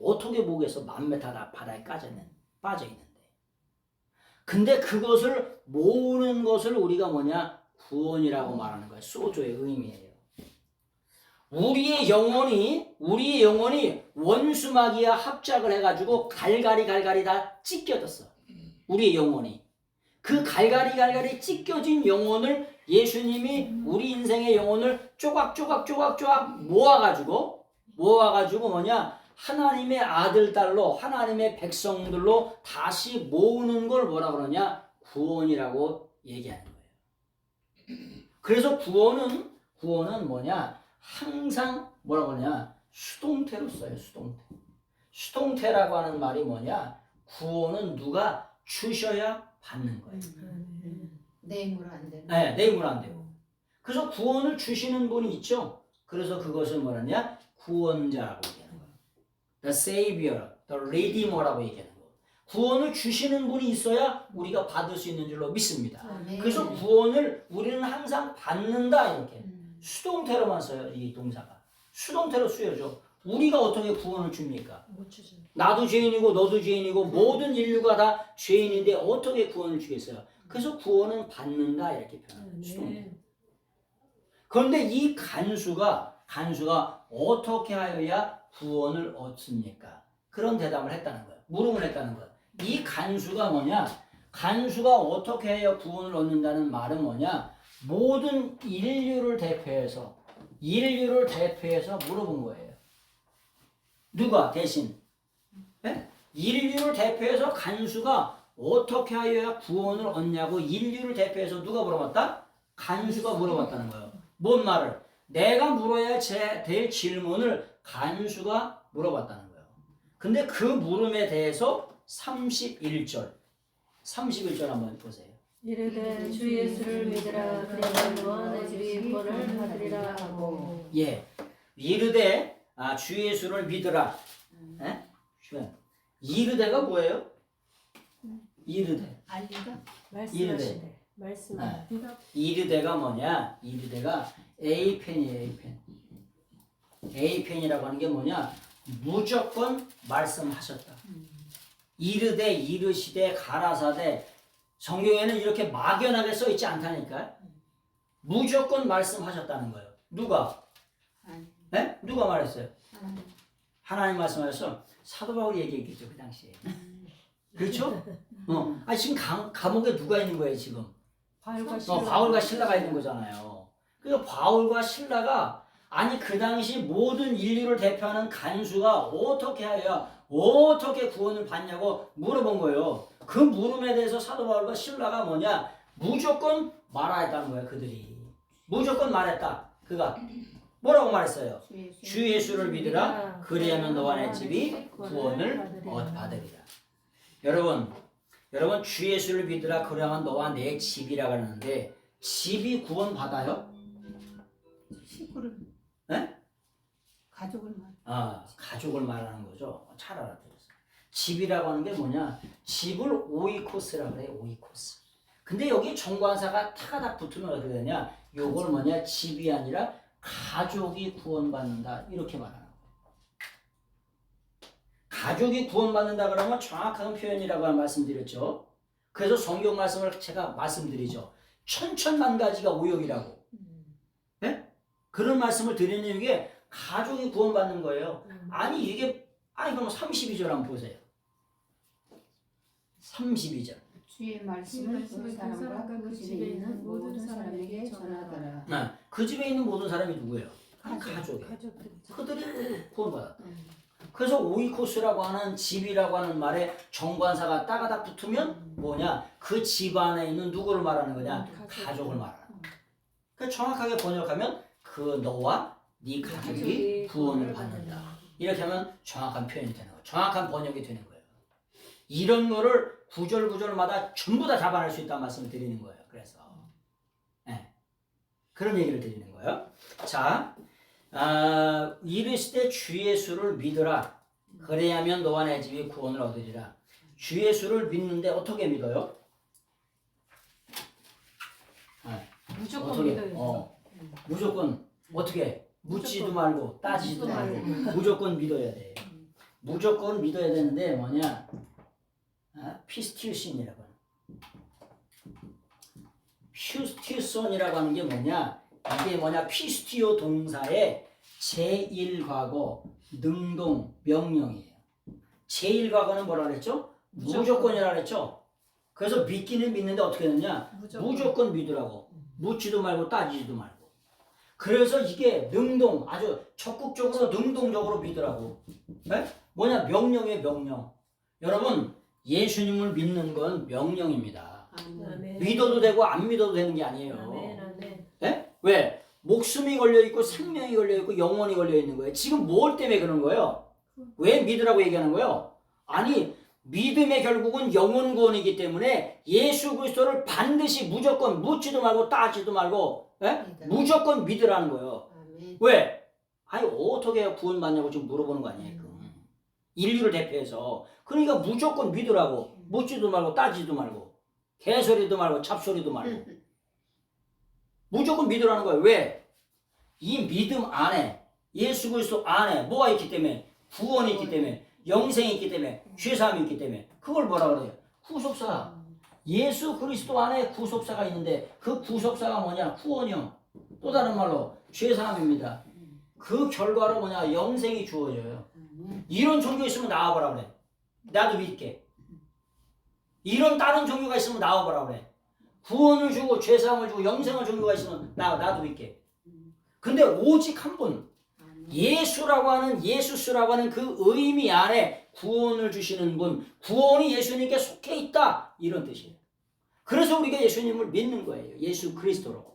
어떻게 모으겠어? 1000m 다 바다에 빠져있는데. 근데 그것을 모으는 것을 우리가 구원이라고 말하는 거예요. 소조의 의미예요. 우리의 영혼이 원수마귀와 합작을 해가지고 갈갈이 다 찢겨졌어. 우리의 영혼이. 그 갈갈이 찢겨진 영혼을 예수님이 우리 인생의 영혼을 쪼각쪼각 모아가지고 하나님의 아들, 딸로 하나님의 백성들로 다시 모으는 걸 뭐라 그러냐? 구원이라고 얘기하는 거예요. 그래서 구원은 항상 뭐라 그러냐? 수동태로 써요. 수동태라고 하는 말이 구원은 누가 주셔야 받는 거예요. 내 힘으로 안 되는. 네, 내 힘으로 안 돼요. 그래서 구원을 주시는 분이 있죠. 그래서 그것을 뭐냐? 구원자라고 얘기하는 거예요. The Savior, The Redeemer라고 얘기하는 거예요. 구원을 주시는 분이 있어야 우리가 받을 수 있는 줄로 믿습니다. 그래서 구원을 우리는 항상 받는다 이렇게. 수동태로만 써요. 이 동사가. 수동태로 쓰여져. 우리가 어떻게 구원을 줍니까? 나도 죄인이고 너도 죄인이고 모든 인류가 다 죄인인데 어떻게 구원을 주겠어요? 그래서 구원은 받는다 이렇게 표현합니다. 수동태. 그런데 이 간수가 어떻게 하여야 구원을 얻습니까? 그런 대답을 했다는 거예요. 물음을 했다는 거예요. 이 간수가 뭐냐? 간수가 어떻게 해야 구원을 얻는다는 말은 뭐냐? 모든 인류를 대표해서 물어본 거예요. 누가 대신? 네? 인류를 대표해서 간수가 어떻게 하여야 구원을 얻냐고 인류를 대표해서 누가 물어봤다? 간수가 물어봤다는 거예요. 뭔 말을? 내가 물어야 될 질문을 간수가 물어봤다는 거예요. 근데 그 물음에 대해서 31절 한번 보세요. 이르되 주 예수를 믿으라 그러면 너와 내 집이 구원을 받으리라 하고 예, 이르되 주 예수를 믿으라. 예? 이르되가 뭐예요? 이르되. 알리다. 말씀하시되 말씀하시되 이르되가 뭐냐? 이르되가 A펜이에요. A펜. A펜이라고 하는 게 뭐냐? 무조건 말씀하셨다. 이르되, 이르시되, 가라사대. 성경에는 이렇게 막연하게 써 있지 않다니까. 무조건 말씀하셨다는 거예요. 누가? 네? 누가 말했어요? 하나님 말씀하셨어. 사도 바울이 얘기했겠죠, 그 당시에. 그렇죠? 지금 감옥에 누가 있는 거예요, 지금? 바울과 실라가 있는 거잖아요. 그러니까 바울과 실라가 그 당시 모든 인류를 대표하는 간수가 어떻게 하여야 어떻게 구원을 받냐고 물어본 거예요. 그 물음에 대해서 사도 바울과 실라가 뭐냐? 무조건 말하였다는 거예요, 그들이. 무조건 말했다. 그가 뭐라고 말했어요? 주 예수를 믿으라. 그리하면 너와 내 집이 구원을 받으리라. 여러분 주 예수를 믿으라. 그리하면 너와 내 집이라고 하는데 집이 구원 받아요? 식구를. 네? 가족을 말. 가족을 말하는 거죠. 잘 알아들었어요. 집이라고 하는 게 뭐냐? 집을 오이코스라고 그래요. 오이코스. 근데 여기 정관사가 타가닥 붙으면 어떻게 되냐? 요걸 뭐냐? 집이 아니라 가족이 구원받는다. 이렇게 말하는 거예요. 가족이 구원받는다 그러면 정확한 표현이라고 말씀드렸죠. 그래서 성경 말씀을 제가 말씀드리죠. 천천만 가지가 오역이라고. 네? 그런 말씀을 드리는 게 가족이 구원받는 거예요. 이게 그럼 32절 한번 보세요. 32절. 주의 말씀을 그 사람과 그 집에 있는 모든 사람에게 전하더라. 그 집에 있는 모든 사람이 누구예요? 가족이에요. 그들이 구원받았다. 그래서 오이코스라고 하는 집이라고 하는 말에 정관사가 따가닥 붙으면 뭐냐? 그 집 안에 있는 누구를 말하는 거냐? 가족을 말하는 거야. 그래서 정확하게 번역하면 그 너와 네 가족이 구원을 받는다. 이렇게 하면 정확한 표현이 되는 거예요. 정확한 번역이 되는 거예요. 이런 거를 구절마다 전부 다 잡아낼 수 있다는 말씀을 드리는 거예요. 그래서 그런 얘기를 드리는 거예요. 자, 이르시되 주 예수를 믿으라. 그래야면 너와 내 집이 구원을 얻으리라. 주 예수를 믿는데 어떻게 믿어요? 무조건 믿어요. 무조건 어떻게? 묻지도 말고 따지지도 말고 무조건 믿어야 돼. 무조건 믿어야 되는데 뭐냐? 피스티우신이라고 퓨스티우손이라고 하는 게 뭐냐? 이게 뭐냐? 피스티오 동사의 제1과거 능동 명령이에요. 제1과거는 뭐라 그랬죠? 무조건이라 그랬죠? 그래서 믿기는 믿는데 어떻게 되느냐? 무조건 믿으라고. 묻지도 말고 따지지도 말고. 그래서 이게 능동, 아주 적극적으로 능동적으로 믿으라고. 네? 뭐냐? 명령이에요, 명령. 여러분, 예수님을 믿는 건 명령입니다. 아멘. 믿어도 되고 안 믿어도 되는 게 아니에요. 아멘. 네? 왜? 목숨이 걸려있고 생명이 걸려있고 영혼이 걸려있는 거예요. 지금 뭘 때문에 그런 거예요? 왜 믿으라고 얘기하는 거예요? 믿음의 결국은 영혼 구원이기 때문에 예수 그리스도를 반드시 무조건 묻지도 말고 따지도 말고 무조건 믿으라는 거예요. 왜? 어떻게 구원받냐고 지금 물어보는 거 아니에요. 인류를 대표해서. 그러니까 무조건 믿으라고. 묻지도 말고 따지도 말고 개소리도 말고 잡소리도 말고 무조건 믿으라는 거예요. 왜? 이 믿음 안에 예수 그리스도 안에 뭐가 있기 때문에? 구원이 있기 때문에, 영생이 있기 때문에, 죄사함이 있기 때문에. 그걸 뭐라 그래요? 구속사. 예수 그리스도 안에 구속사가 있는데 그 구속사가 뭐냐? 구원이요. 또 다른 말로 죄사함입니다. 그 결과로 뭐냐? 영생이 주어져요. 이런 종교 있으면 나와보라 그래. 나도 믿게. 이런 다른 종교가 있으면 나와보라 그래. 구원을 주고 죄사함을 주고 영생을 종교가 있으면 나도 믿게. 근데 오직 한 분, 예수라고 하는 예수스라고 하는 그 의미 안에 구원을 주시는 분, 구원이 예수님께 속해 있다, 이런 뜻이에요. 그래서 우리가 예수님을 믿는 거예요. 예수 그리스도로.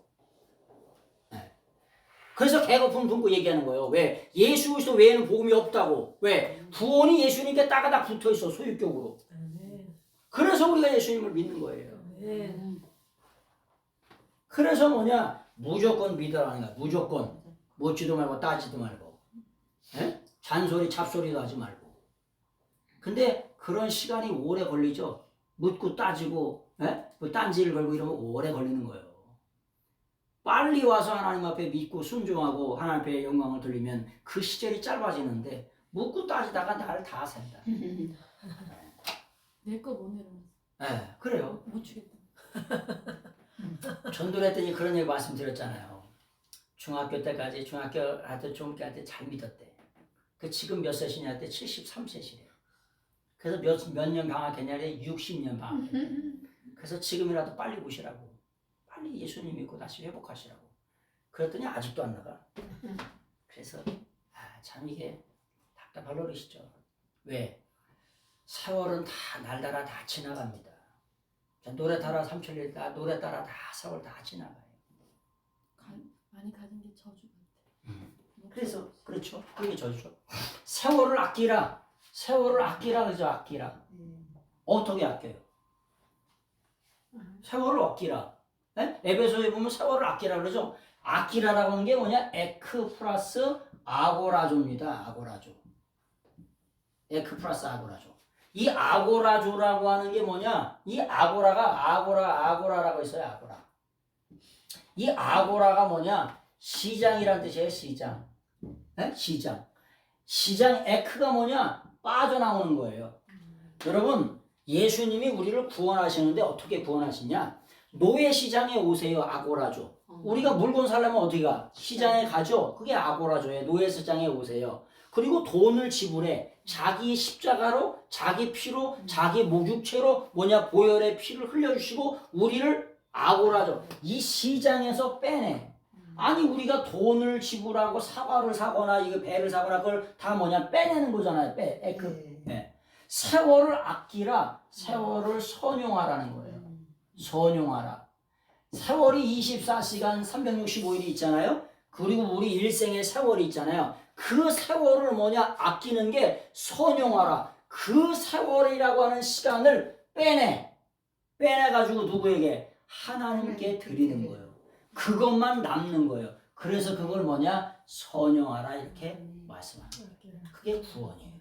그래서 개거품 품고 얘기하는 거예요. 왜? 예수 그리스도 외에는 복음이 없다고. 왜? 구원이 예수님께 따가닥 붙어 있어, 소유격으로. 그래서 우리가 예수님을 믿는 거예요. 그래서 뭐냐? 무조건 믿으라는 거야. 무조건. 묻지도 말고 따지도 말고. 예? 잔소리 잡소리도 하지 말고. 근데 그런 시간이 오래 걸리죠. 묻고 따지고 뭐 딴지를 걸고 이러면 오래 걸리는 거예요. 빨리 와서 하나님 앞에 믿고 순종하고 하나님 앞에 영광을 돌리면 그 시절이 짧아지는데 묻고 따지다가 날 다 샌다. 내 거 못 내려. 네, 그래요. 못 주겠다. 전도했더니 그런 얘기 말씀드렸잖아요. 중학교 때까지 중학교 할때 중학교 할 때 잘 믿었대. 그 지금 몇 세시냐 할 때 73세시래요. 그래서 몇 년 방학했냐래 60년 방학했대. 그래서 지금이라도 빨리 보시라고. 빨리 예수님 믿고 다시 회복하시라고. 그랬더니 아직도 안 나가. 그래서 참 이게 답답할 노릇이죠. 왜? 세월은 다 날따라 다 지나갑니다. 노래 따라 삼천리 노래 따라 다 세월 다 지나가요. 많이 가진 게 저주 같아. 그래서 그렇죠. 그게 저주죠. 세월을 아끼라. 세월을 아끼라 그러죠. 아끼라. 어떻게 아껴요? 세월을 아끼라. 에베소에 보면 세월을 아끼라 그러죠. 아끼라라고 하는 게 뭐냐? 에크 플러스 아고라조입니다. 아고라조. 에크 플러스 아고라조. 이 아고라조라고 하는 게 뭐냐? 이 아고라가 아고라라고 있어요. 아고라. 이 아고라가 뭐냐? 시장이란 뜻이에요. 시장. 시장. 시장 에크가 뭐냐? 빠져나오는 거예요. 여러분, 예수님이 우리를 구원하시는데 어떻게 구원하시냐? 노예 시장에 오세요. 아고라조. 우리가 물건 사려면 어디 가? 시장에 가죠. 그게 아고라조예요. 노예 시장에 오세요. 그리고 돈을 지불해. 자기 십자가로, 자기 피로, 자기 목육체로 뭐냐? 보혈의 피를 흘려주시고 우리를 아고라조. 이 시장에서 빼내. 아니 우리가 돈을 지불하고 사과를 사거나 이거 배를 사거나 그걸 다 뭐냐? 빼내는 거잖아요. 네. 세월을 아끼라. 세월을 선용하라는 거예요. 선용하라. 세월이 24시간 365일이 있잖아요. 그리고 우리 일생의 세월이 있잖아요. 그 세월을 뭐냐? 아끼는 게 선용하라. 그 세월이라고 하는 시간을 빼내가지고 누구에게? 하나님께 드리는 거예요. 그것만 남는 거예요. 그래서 그걸 뭐냐? 선용하라 이렇게 말씀하는 거예요. 그게 구원이에요.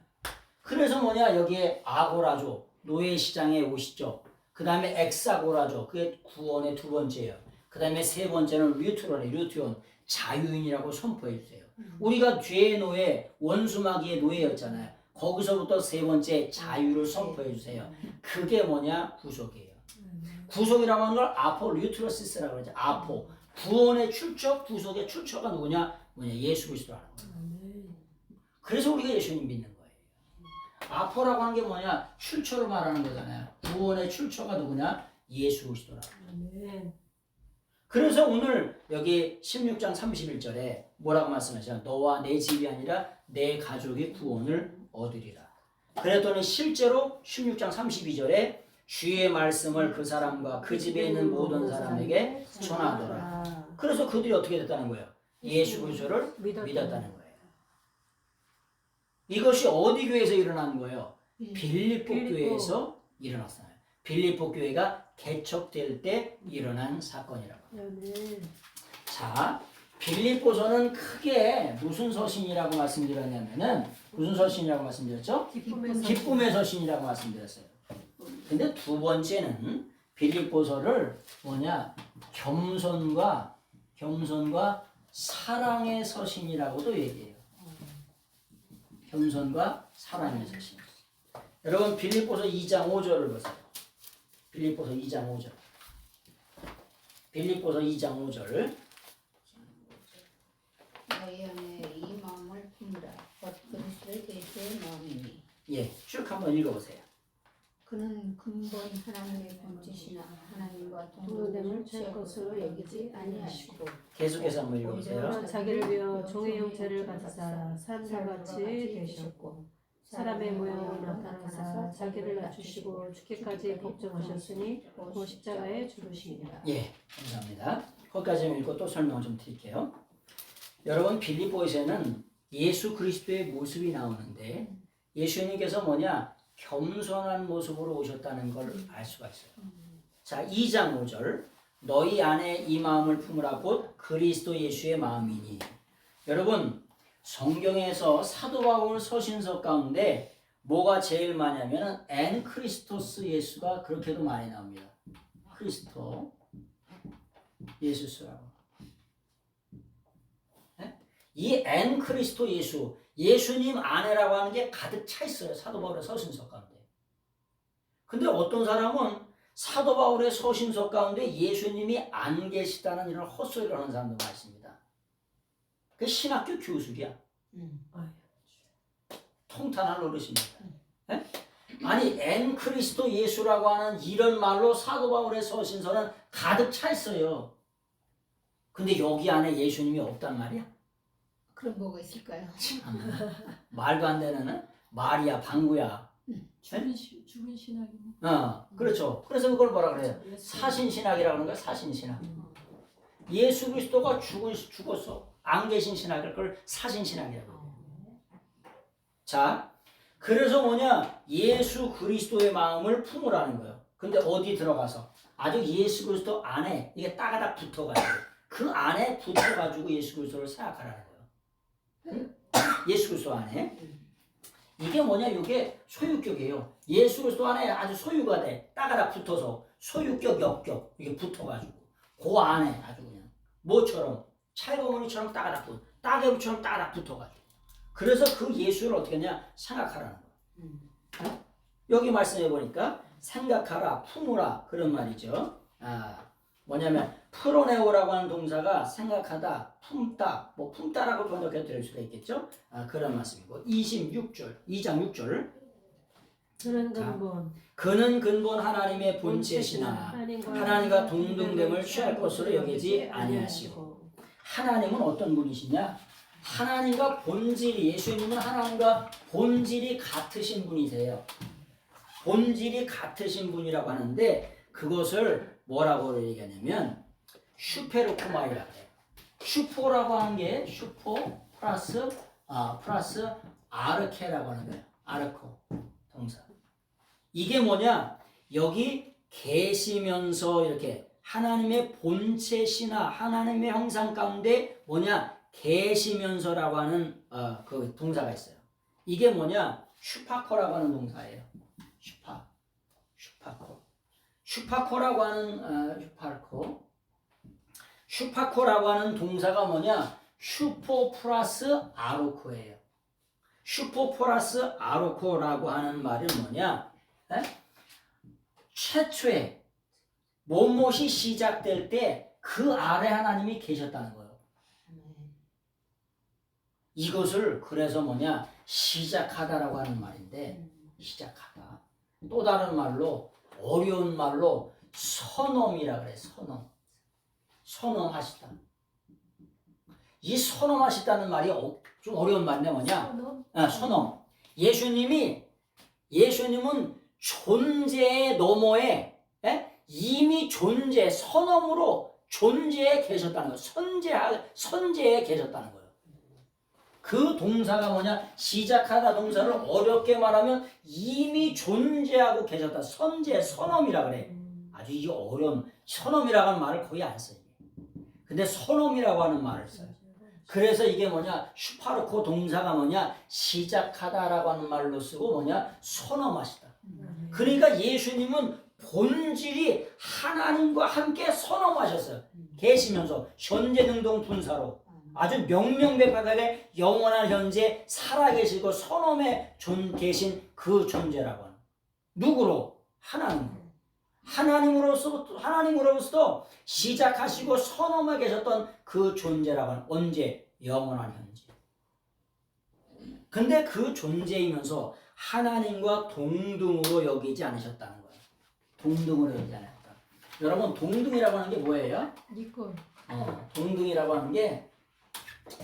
그래서 뭐냐? 여기에 아고라조, 노예시장에 오시죠. 그 다음에 엑사고라조, 그게 구원의 두 번째예요. 그 다음에 세 번째는 류트온, 자유인이라고 선포해 주세요. 우리가 죄의 노예, 원수마귀의 노예였잖아요. 거기서부터 세 번째 자유를 선포해 주세요. 그게 뭐냐? 구속이에요. 구속이라고 하는 걸 아포류트로시스라고 그러죠. 아포. 구원의 출처, 구속의 출처가 누구냐? 예수 그리스도라는 거예요. 그래서 우리가 예수님 믿는 거예요. 아포라고 하는 게 뭐냐? 출처를 말하는 거잖아요. 구원의 출처가 누구냐? 예수 그리스도라고. 그래서 오늘 여기 16장 31절에 뭐라고 말씀하시냐? 너와 내 집이 아니라 내 가족이 구원을 얻으리라. 그랬더니 실제로 16장 32절에 주의 말씀을 그 사람과 그 집에 있는 모든 사람에게 전하더라. 그래서 그들이 어떻게 됐다는 거예요? 예수 그리스도를 믿었다는 거예요. 이것이 어디 교회에서 일어난 거예요? 빌립보 교회에서 일어났어요. 빌립보 교회가 개척될 때 일어난 사건이라고. 자, 빌립보서는 크게 무슨 서신이라고 말씀드렸냐면은 무슨 서신이라고 말씀드렸죠? 기쁨의 서신이라고 말씀드렸어요. 근데 두 번째는 빌립보서를 뭐냐? 겸손과 사랑의 서신이라고도 얘기해요. 겸손과 사랑의 서신. 여러분 빌립보서 2장 5절을 보세요. 빌립보서 2장 5절. 빌립보서 2장 5절. 너희 안에 이 마음을 품으라. 곧 그리스도의 계시의 마음이니. 예, 쭉 한번 읽어보세요. 그는 근본 하나님의 본체시나 하나님과 동등됨을 제 것으로 여기지 아니하시고 계속해서 한번 읽어보세요. 자기를 위하여 종의 형체를 가지사 사람들같이 되셨고 사람의 모양으로 나타나사 자기를 낮추시고 죽기까지 복종하셨으니 그 십자가에 죽으시니라. 예, 감사합니다. 거기까지 읽고 또 설명을 좀 드릴게요. 여러분 빌립보에서는 예수 그리스도의 모습이 나오는데 예수님께서 뭐냐? 겸손한 모습으로 오셨다는 걸 알 수가 있어요. 자, 2장 5절. 너희 안에 이 마음을 품으라 곧 그리스도 예수의 마음이니. 여러분 성경에서 사도 바울 서신서 가운데 뭐가 제일 많냐면은 엔 크리스토스 예수가 그렇게도 많이 나옵니다. 크리스토 예수스라고. 네? 이 엔 크리스토 예수, 예수님 안에라고 하는 게 가득 차 있어요. 사도 바울의 서신서 가운데. 근데 어떤 사람은 사도 바울의 서신서 가운데 예수님이 안 계시다는 이런 헛소리를 하는 사람도 많습니다. 그 신학교 교수야. 통탄할 노릇입니다. 네? 아니 엔 크리스도 예수라고 하는 이런 말로 사도 바울의 서신서는 가득 차 있어요. 근데 여기 안에 예수님이 없단 말이야. 그럼 뭐가 있을까요? 말도 안 되는 말이야, 방구야. 죽은 신학이네. 그렇죠. 그래서 그걸 뭐라 그래요? 사신신학이라고 하는 거야. 사신신학. 예수 그리스도가 죽었어. 안 계신 신학을 그걸 사신신학이라고 해요. 자, 그래서 뭐냐? 예수 그리스도의 마음을 품으라는 거예요. 근데 어디 들어가서? 아주 예수 그리스도 안에 이게 따가닥 붙어가지고 그 안에 붙어가지고 예수 그리스도를 생각하라는 거예요. 예수 그리스도 안에. 이게 뭐냐? 이게 소유격이에요. 예수 그리스도 안에 아주 소유가 돼. 따가닥 붙어서 소유격, 역격 이게 붙어가지고 그 안에 아주 그냥 뭐처럼 찰거머니처럼 따가닥 붙어, 따개비처럼 따가닥 붙어가지고. 그래서 그 예수를 어떻게 하냐? 생각하라는 거예요. 여기 말씀해 보니까 생각하라, 품으라 그런 말이죠. 뭐냐면 풀어내오라고 하는 동사가 생각하다, 품다, 뭐 품다라고 번역해 드릴 수가 있겠죠. 그런 말씀이고 26절, 2장 6절. 그는 근본 하나님의 본체시나 하나님과 동등됨을 취할 것으로 여기지 아니하시고. 하나님은 어떤 분이시냐? 하나님과 본질이, 예수님은 하나님과 본질이 같으신 분이세요. 본질이 같으신 분이라고 하는데 그것을 뭐라고 얘기하냐면 슈페르코마이라고 해요. 슈퍼라고 하는 게 슈퍼 플러스 아르케라고 하는 거예요. 아르코 동사. 이게 뭐냐? 여기 계시면서 이렇게 하나님의 본체시나 하나님의 형상 가운데 뭐냐? 계시면서라고 하는 그 동사가 있어요. 이게 뭐냐? 슈파코라고 하는 동사예요. 슈파코라고 하는 슈파코라고 하는 동사가 뭐냐? 슈퍼 플러스 아로코예요. 슈퍼 플러스 아로코라고 하는 말은 뭐냐? 최초에 무엇이 시작될 때 그 아래 하나님이 계셨다는 거예요. 이것을 그래서 뭐냐? 시작하다라고 하는 말인데 시작하다. 또 다른 말로 어려운 말로 선엄이라 그래. 선엄하시다. 이 선엄하시다는 말이 좀 어려운 말인데 뭐냐? 선엄. 예수님은 존재의 너머에 이미 선엄으로 존재에 계셨다는 거예요. 선재에 계셨다는 거예요. 그 동사가 뭐냐? 시작하다 동사를 어렵게 말하면 이미 존재하고 계셨다. 선엄이라 그래. 아주 이게 어려운, 선엄이라고 하는 말을 거의 안 써요. 근데 선엄이라고 하는 말을 써요. 그래서 이게 뭐냐? 슈파르코 동사가 뭐냐? 시작하다라고 하는 말로 쓰고 뭐냐? 선엄하시다. 그러니까 예수님은 본질이 하나님과 함께 선엄하셨어요. 계시면서 현재능동 분사로 아주 명명백백하게 영원한 현재 살아계시고 선엄에 계신 그 존재라고 하는. 누구로? 하나님으로부터 시작하시고 선엄에 계셨던 그 존재라고 하는. 언제? 영원한 현재. 근데 그 존재이면서 하나님과 동등으로 여기지 않으셨다는 거예요. 동등으로 여기지 않으셨다. 여러분 동등이라고 하는 게 뭐예요? 동등이라고 하는 게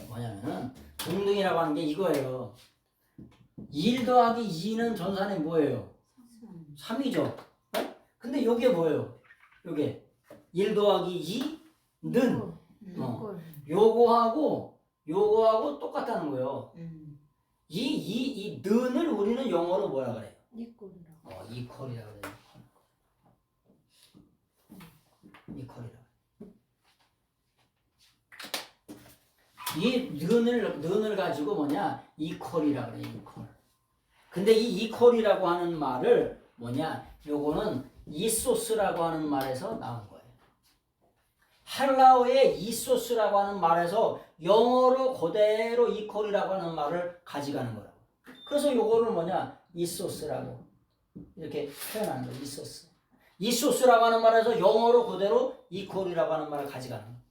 뭐냐면은 동등이라고 하는 게 이거예요. 1 더하기 2는 전산에 뭐예요? 3이죠. 네? 근데 이게 뭐예요? 이게 1 더하기 2는 요거하고 똑같다는 거예요. 이 는을 우리는 영어로 뭐라 그래요? 이퀄이라고 그래요. 이퀄이라고. 이 는을 가지고 뭐냐 이퀄이라 그래 이퀄. 근데 이 이퀄이라고 하는 말을 뭐냐 요거는 이소스라고 하는 말에서 나온 거예요. 헬라어의 이소스라고 하는 말에서 영어로 그대로 이퀄이라고 하는 말을 가져가는 거라고. 그래서 요거를 뭐냐 이소스라고 이렇게 표현하는 거예요. 이소스. 이소스라고 하는 말에서 영어로 그대로 이퀄이라고 하는 말을 가져가는 거예요.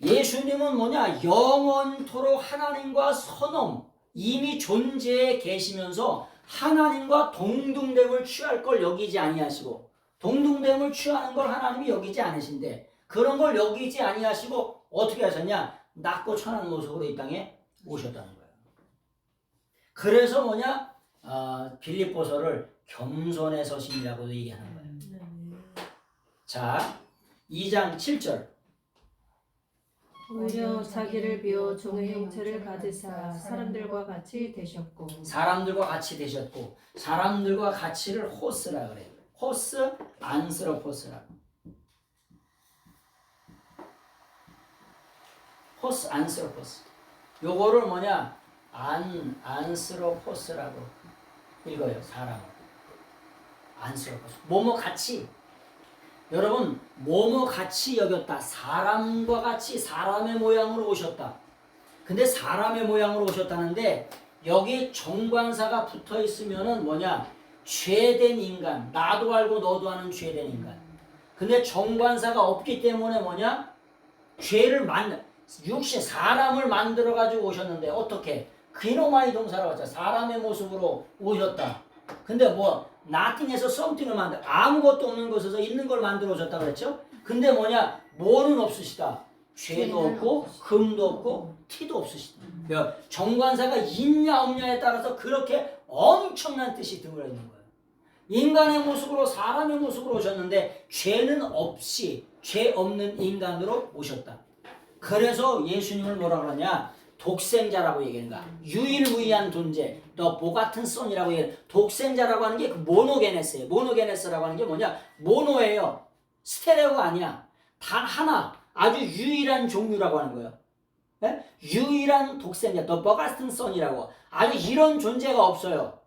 예수님은 뭐냐 영원토록 하나님과 선언 이미 존재해 계시면서 하나님과 동등됨을 취할 걸 여기지 아니하시고 동등됨을 취하는 걸 하나님이 여기지 않으신데 그런 걸 여기지 아니하시고 어떻게 하셨냐 낮고 천한 모습으로 이 땅에 오셨다는 거예요. 그래서 뭐냐 빌립보서를 겸손의 서신이라고도 얘기하는 거예요. 자 2장 7절 오히려 자기를 비워 종의 형체를 가지사 사람들과 같이 되셨고 사람들과 같이 되셨고 사람들과 같이를 호스라 그래요. 호스 안스로포스라고. 호스 안스로포스. 요거를 뭐냐 안스로포스라고 읽어요. 사람을. 안스로포스. 뭐뭐 같이. 여러분 뭐뭐 같이 여겼다. 사람과 같이 사람의 모양으로 오셨다. 근데 사람의 모양으로 오셨다는데 여기 정관사가 붙어 있으면은 뭐냐 죄된 인간. 나도 알고 너도 아는 죄된 인간. 근데 정관사가 없기 때문에 뭐냐 죄를 육신 사람을 만들어 가지고 오셨는데 어떻게 그노마이 동사라고 했죠. 사람의 모습으로 오셨다. 근데 뭐 nothing에서 something을 만들 아무것도 없는 곳에서 있는 걸 만들어 오셨다 그랬죠. 근데 뭐냐 뭐는 없으시다. 죄도 없고 금도 없고 티도 없으시다. 정관사가 있냐 없냐에 따라서 그렇게 엄청난 뜻이 들어 있는 거예요. 인간의 모습으로 사람의 모습으로 오셨는데 죄는 없이 죄 없는 인간으로 오셨다. 그래서 예수님을 뭐라 그러냐 독생자라고 얘기하는 거야. 유일무이한 존재, 너 보같은 son이라고 얘기해. 독생자라고 하는 게 그 모노게네스예요. 모노게네스라고 하는 게 뭐냐? 모노예요. 스테레오가 아니야. 단 하나, 아주 유일한 종류라고 하는 거예요. 네? 유일한 독생자, 너 보같은 son이라고. 아주 이런 존재가 없어요.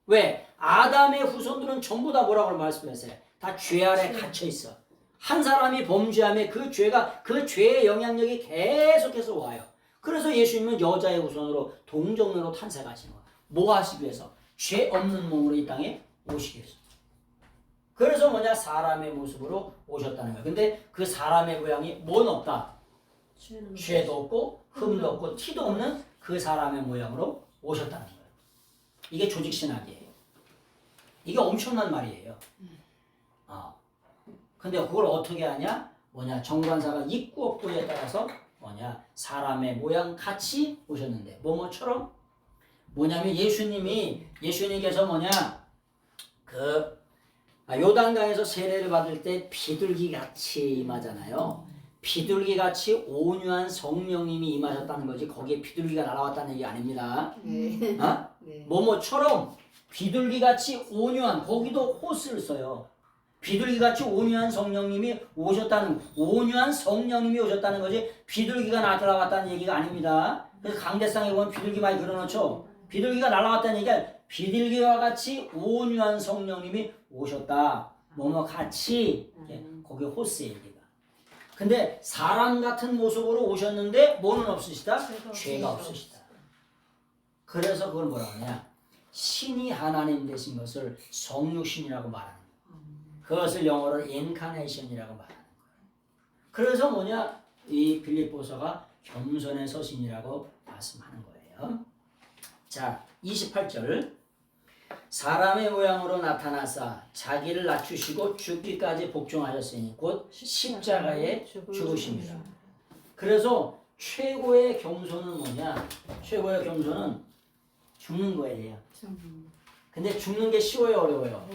왜? 아담의 후손들은 전부 다 뭐라고 말씀했어요? 다 죄 아래 갇혀 있어. 한 사람이 범죄하면 그 죄가 그 죄의 영향력이 계속해서 와요. 그래서 예수님은 여자의 후손으로 동정녀로 탄생하신 거예요. 뭐 하시기 위해서? 죄 없는 몸으로 이 땅에 오시기 위해서. 그래서 뭐냐? 사람의 모습으로 오셨다는 거예요. 근데 그 사람의 모양이 뭐는 없다? 죄도 없고 흠도 없고 티도 없는 그 사람의 모양으로 오셨다는 거예요. 이게 조직신학이에요. 이게 엄청난 말이에요. 근데 그걸 어떻게 하냐? 뭐냐? 정관사가 있고 없고에 따라서 뭐냐? 사람의 모양 같이 오셨는데 뭐뭐처럼 뭐냐면 예수님께서 뭐냐? 요단강에서 세례를 받을 때 비둘기 같이 임하잖아요. 비둘기 같이 온유한 성령님이 임하셨다는 거지. 거기에 비둘기가 날아왔다는 얘기 아닙니다. 네. 뭐뭐처럼 비둘기 같이 온유한 거기도 호스를 써요. 비둘기같이 온유한 성령님이 오셨다는 온유한 성령님이 오셨다는 거지 비둘기가 날아왔다는 얘기가 아닙니다. 그래서 강대상에 보면 비둘기 많이 그려놓죠. 비둘기가 날아왔다는 얘기가 비둘기와 같이 온유한 성령님이 오셨다. 뭐뭐 같이 거기 호스 얘기가. 근데 사람 같은 모습으로 오셨는데 뭐는 없으시다? 죄가 없으시다. 그래서 그걸 뭐라고 하냐? 신이 하나님 되신 것을 성육신이라고 말하는 거예요. 그것을 영어로 incarnation이라고 말하는 거예요. 그래서 뭐냐? 이 빌립보서가 겸손의 서신이라고 말씀하는 거예요. 자, 28절. 사람의 모양으로 나타나사 자기를 낮추시고 죽기까지 복종하셨으니 곧 십자가에 죽으십니다. 그래서 최고의 겸손은 뭐냐? 최고의 겸손은 죽는 거예요. 근데 죽는 게 쉬워요, 어려워요?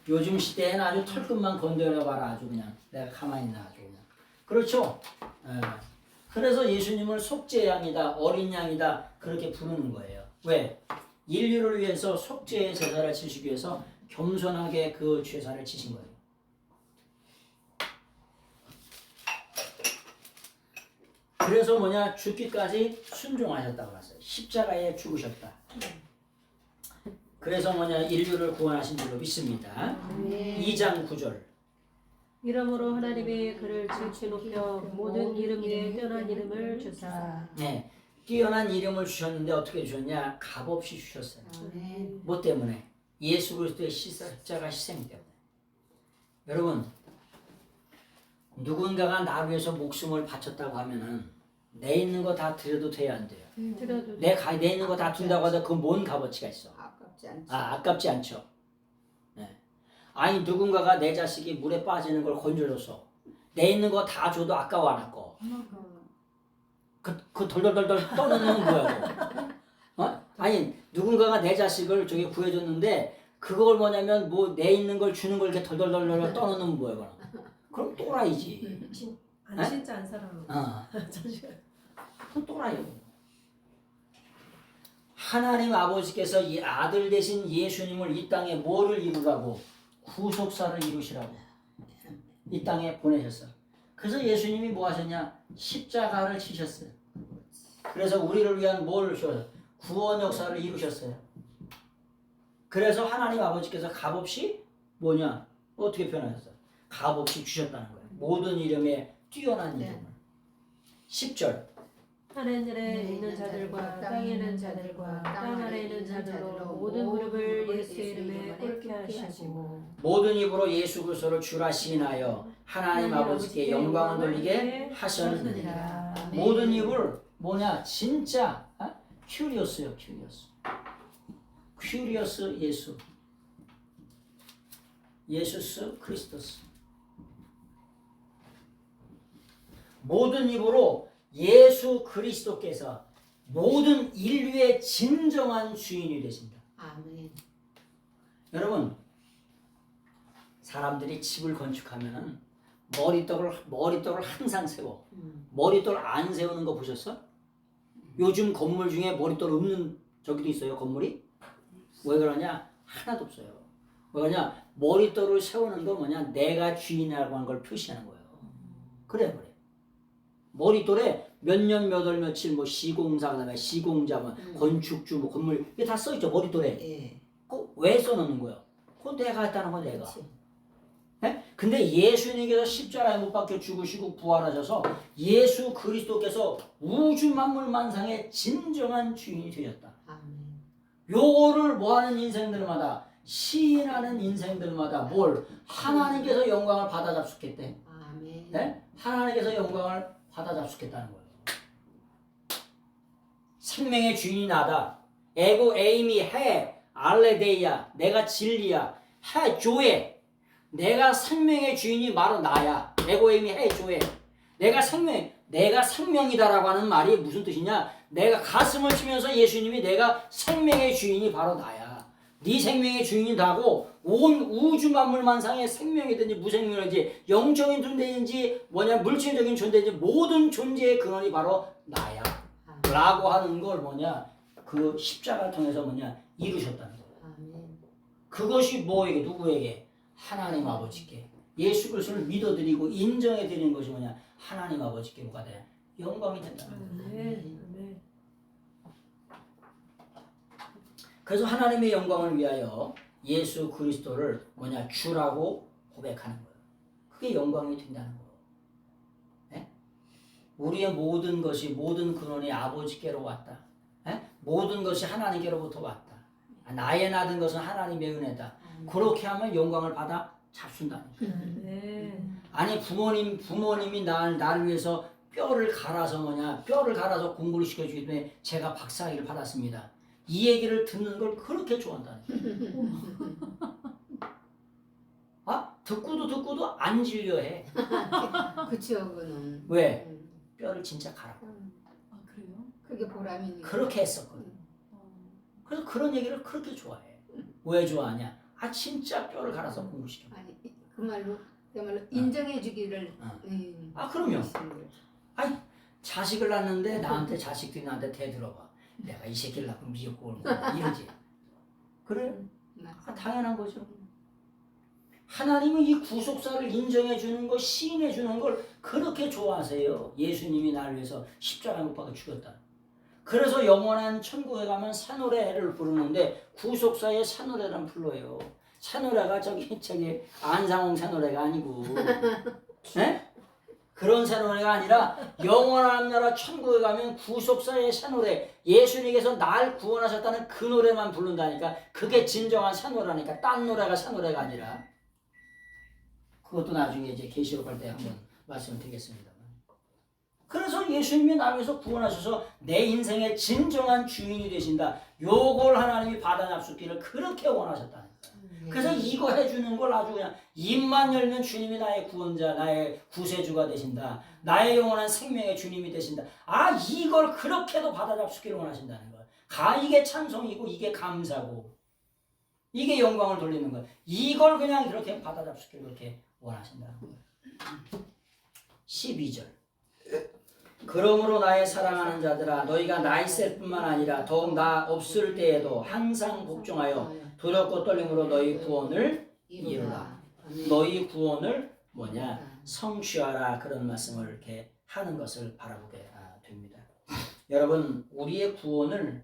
요즘 시대에는 아주 털끝만 건드려봐라. 아주 그냥 내가 가만히 있나 아주 그냥. 그렇죠? 그래서 예수님을 속죄 양이다, 어린 양이다 그렇게 부르는 거예요. 왜? 인류를 위해서 속죄의 제사를 지시기 위해서 겸손하게 그 제사를 지신 거예요. 그래서 뭐냐 죽기까지 순종하셨다고 했어요. 십자가에 죽으셨다. 그래서 뭐냐 인류를 구원하신 줄로 믿습니다. 2장 9절. 이러므로 하나님이 그를 지극히 높여 모든 이름 위에 뛰어난 이름을 주사. 네, 뛰어난 이름을 주셨는데 어떻게 주셨냐? 값없이 주셨어요. 뭐 때문에? 예수 그리스도의 십자가 희생 때문에. 여러분, 누군가가 나 위해서 목숨을 바쳤다고 하면은 내 있는 거 다 드려도 돼야 안 돼요? 드려도 내 있는 거 다 둔다고 하다 그건 뭔 값어치가 있어? 아깝지 않지. 아깝지 않죠. 네. 아니 누군가가 내 자식이 물에 빠지는 걸 건져줬어. 내 있는 거 다 줘도 아까워 안 아까워? 그 덜덜덜덜 떠는 건 뭐야? 어? 아니 누군가가 내 자식을 저기 구해줬는데 그걸 뭐냐면 뭐 내 있는 걸 주는 걸 이렇게 덜덜덜덜 떠는 뭐야? 그럼 또라이지. 진짜 안 살아요. 그럼 또라이요. 하나님 아버지께서 이 아들 대신 예수님을 이 땅에 뭐를 이루라고? 구속사를 이루시라고 이 땅에 보내셨어. 그래서 예수님이 뭐 하셨냐? 십자가를 치셨어요. 그래서 우리를 위한 뭘 주셨어요? 구원 역사를 이루셨어요. 그래서 하나님 아버지께서 값없이 뭐냐? 어떻게 표현하셨어요? 값없이 주셨다는 거예요. 모든 이름에 뛰어난 이름을. 10절. 하늘에 있는 자들과 땅에 있는 자들과 땅 아래에 있는 자들로 모든 무릎을 예수의 이름에 꿇게 하시고 모든 입으로 예수 그리스도를 주라 시인하여 하나님 아버지께 영광을 돌리게 하셨느니라. 모든 입을 뭐냐? 진짜 큐리어스요. 큐리어스 예수. 예수스 크리스토스. 모든 입으로 예수 그리스도께서 모든 인류의 진정한 주인이 되신다. 아멘. 여러분, 사람들이 집을 건축하면은 머릿돌을 항상 세워. 머릿돌 안 세우는 거 보셨어? 요즘 건물 중에 머릿돌 없는 저기도 있어요. 건물이? 왜 그러냐? 하나도 없어요. 왜 그러냐? 머릿돌을 세우는 거 뭐냐? 내가 주인이라고 하는 걸 표시하는 거예요. 그래. 머릿돌에 몇 년 몇 월 며칠 뭐 시공사 그다음에 시공자 뭐 건축주 뭐 건물 이게 다 써 있죠 머릿돌에. 예. 그거 왜 써놓는 거예요? 그건 내가 했다는 건 내가. 그치. 네? 근데 예수님께서 십자가에 못 박혀 죽으시고 부활하셔서 예수 그리스도께서 우주 만물 만상의 진정한 주인이 되셨다. 아멘. 요거를 뭐하는 인생들마다 시인하는 인생들마다 뭘 하나님께서 영광을 받아 잡수겠대. 아멘. 네? 하나님께서 영광을 받아 잡수겠다는 거예요. 생명의 주인이 나다. 에고 에이미 해 알레데이야. 내가 진리야. 해 조에. 내가 생명의 주인이 바로 나야. 에고 에이미 해 조에. 내가 생명이다라고 하는 말이 무슨 뜻이냐? 내가 가슴을 치면서 예수님이 내가 생명의 주인이 바로 나야. 네 생명의 주인이 나고 온 우주 만물 만상의 생명이든지 무생명이든지 영적인 존재인지 뭐냐 물질적인 존재인지 모든 존재의 근원이 바로 나야. 라고 하는 걸 뭐냐 그 십자가를 통해서 뭐냐 이루셨다는 거예요. 아멘. 그것이 뭐에게 누구에게? 하나님 아버지께 예수 그리스도를 믿어드리고 인정해드리는 것이 뭐냐 하나님 아버지께 뭐가 돼? 영광이 된다는 거예요. 그래서 하나님의 영광을 위하여 예수 그리스도를 뭐냐 주라고 고백하는 거예요. 그게 영광이 된다는 거예요. 네? 우리의 모든 것이 모든 근원이 아버지께로 왔다. 네? 모든 것이 하나님께로부터 왔다. 나의 나든 것은 하나님의 은혜다. 그렇게 하면 영광을 받아 잡순다는 거예요. 아니 부모님이 나를 위해서 뼈를 갈아서 공부를 시켜주기 때문에 제가 박사학위를 받았습니다. 이 얘기를 듣는 걸 그렇게 좋아한다는 거예요. 듣고도 안 질려해. 그쵸, 그는. 왜? 뼈를 진짜 갈아. 그래요? 그게 보람이니까. 그렇게 했었거든. 그래서 그런 얘기를 그렇게 좋아해. 왜 좋아하냐? 진짜 뼈를 갈아서 공부시켜. 아니, 그야말로 인정해주기를. 그럼요. 자식을 낳는데 자식들이 나한테 대들어봐. 내가 이 새끼를 낳고 미역국을 먹어 이러지. 그래? 당연한 거죠. 하나님은 이 구속사를 인정해 주는 거, 시인해 주는 걸 그렇게 좋아하세요. 예수님이 나를 위해서 십자가에 못 박아 죽었다. 그래서 영원한 천국에 가면 산노래를 부르는데 구속사에 산노래란 불러요. 산노래가 저기 안상홍 산노래가 아니고, 에? 그런 산노래가 아니라 영원한 나라 천국에 가면 구속사의 산노래, 예수님께서 날 구원하셨다는 그 노래만 부른다니까. 그게 진정한 산노래라니까. 딴 노래가 산노래가 아니라. 그것도 나중에 이제 계시록 할 때 한번 말씀을 드리겠습니다. 그래서 예수님이 나를 위해서 구원하셔서 내 인생의 진정한 주인이 되신다. 요걸 하나님이 받아 잡수기를 그렇게 원하셨다는 거예요. 그래서 이거 해주는 걸 아주 그냥 입만 열면 주님이 나의 구원자, 나의 구세주가 되신다. 나의 영원한 생명의 주님이 되신다. 아, 이걸 그렇게도 받아 잡수기를 원하신다는 거예요. 이게 찬송이고 이게 감사고 이게 영광을 돌리는 거예요. 이걸 그냥 이렇게 받아 잡수기를 그렇게 원하신다는 거예요. 12절. 그러므로 나의 사랑하는 자들아 너희가 나 있을 뿐만 아니라 더욱 나 없을 때에도 항상 복종하여 두렵고 떨림으로 너희 구원을 이루라. 너희 구원을 성취하라. 그런 말씀을 이렇게 하는 것을 바라보게 됩니다. 여러분, 우리의 구원은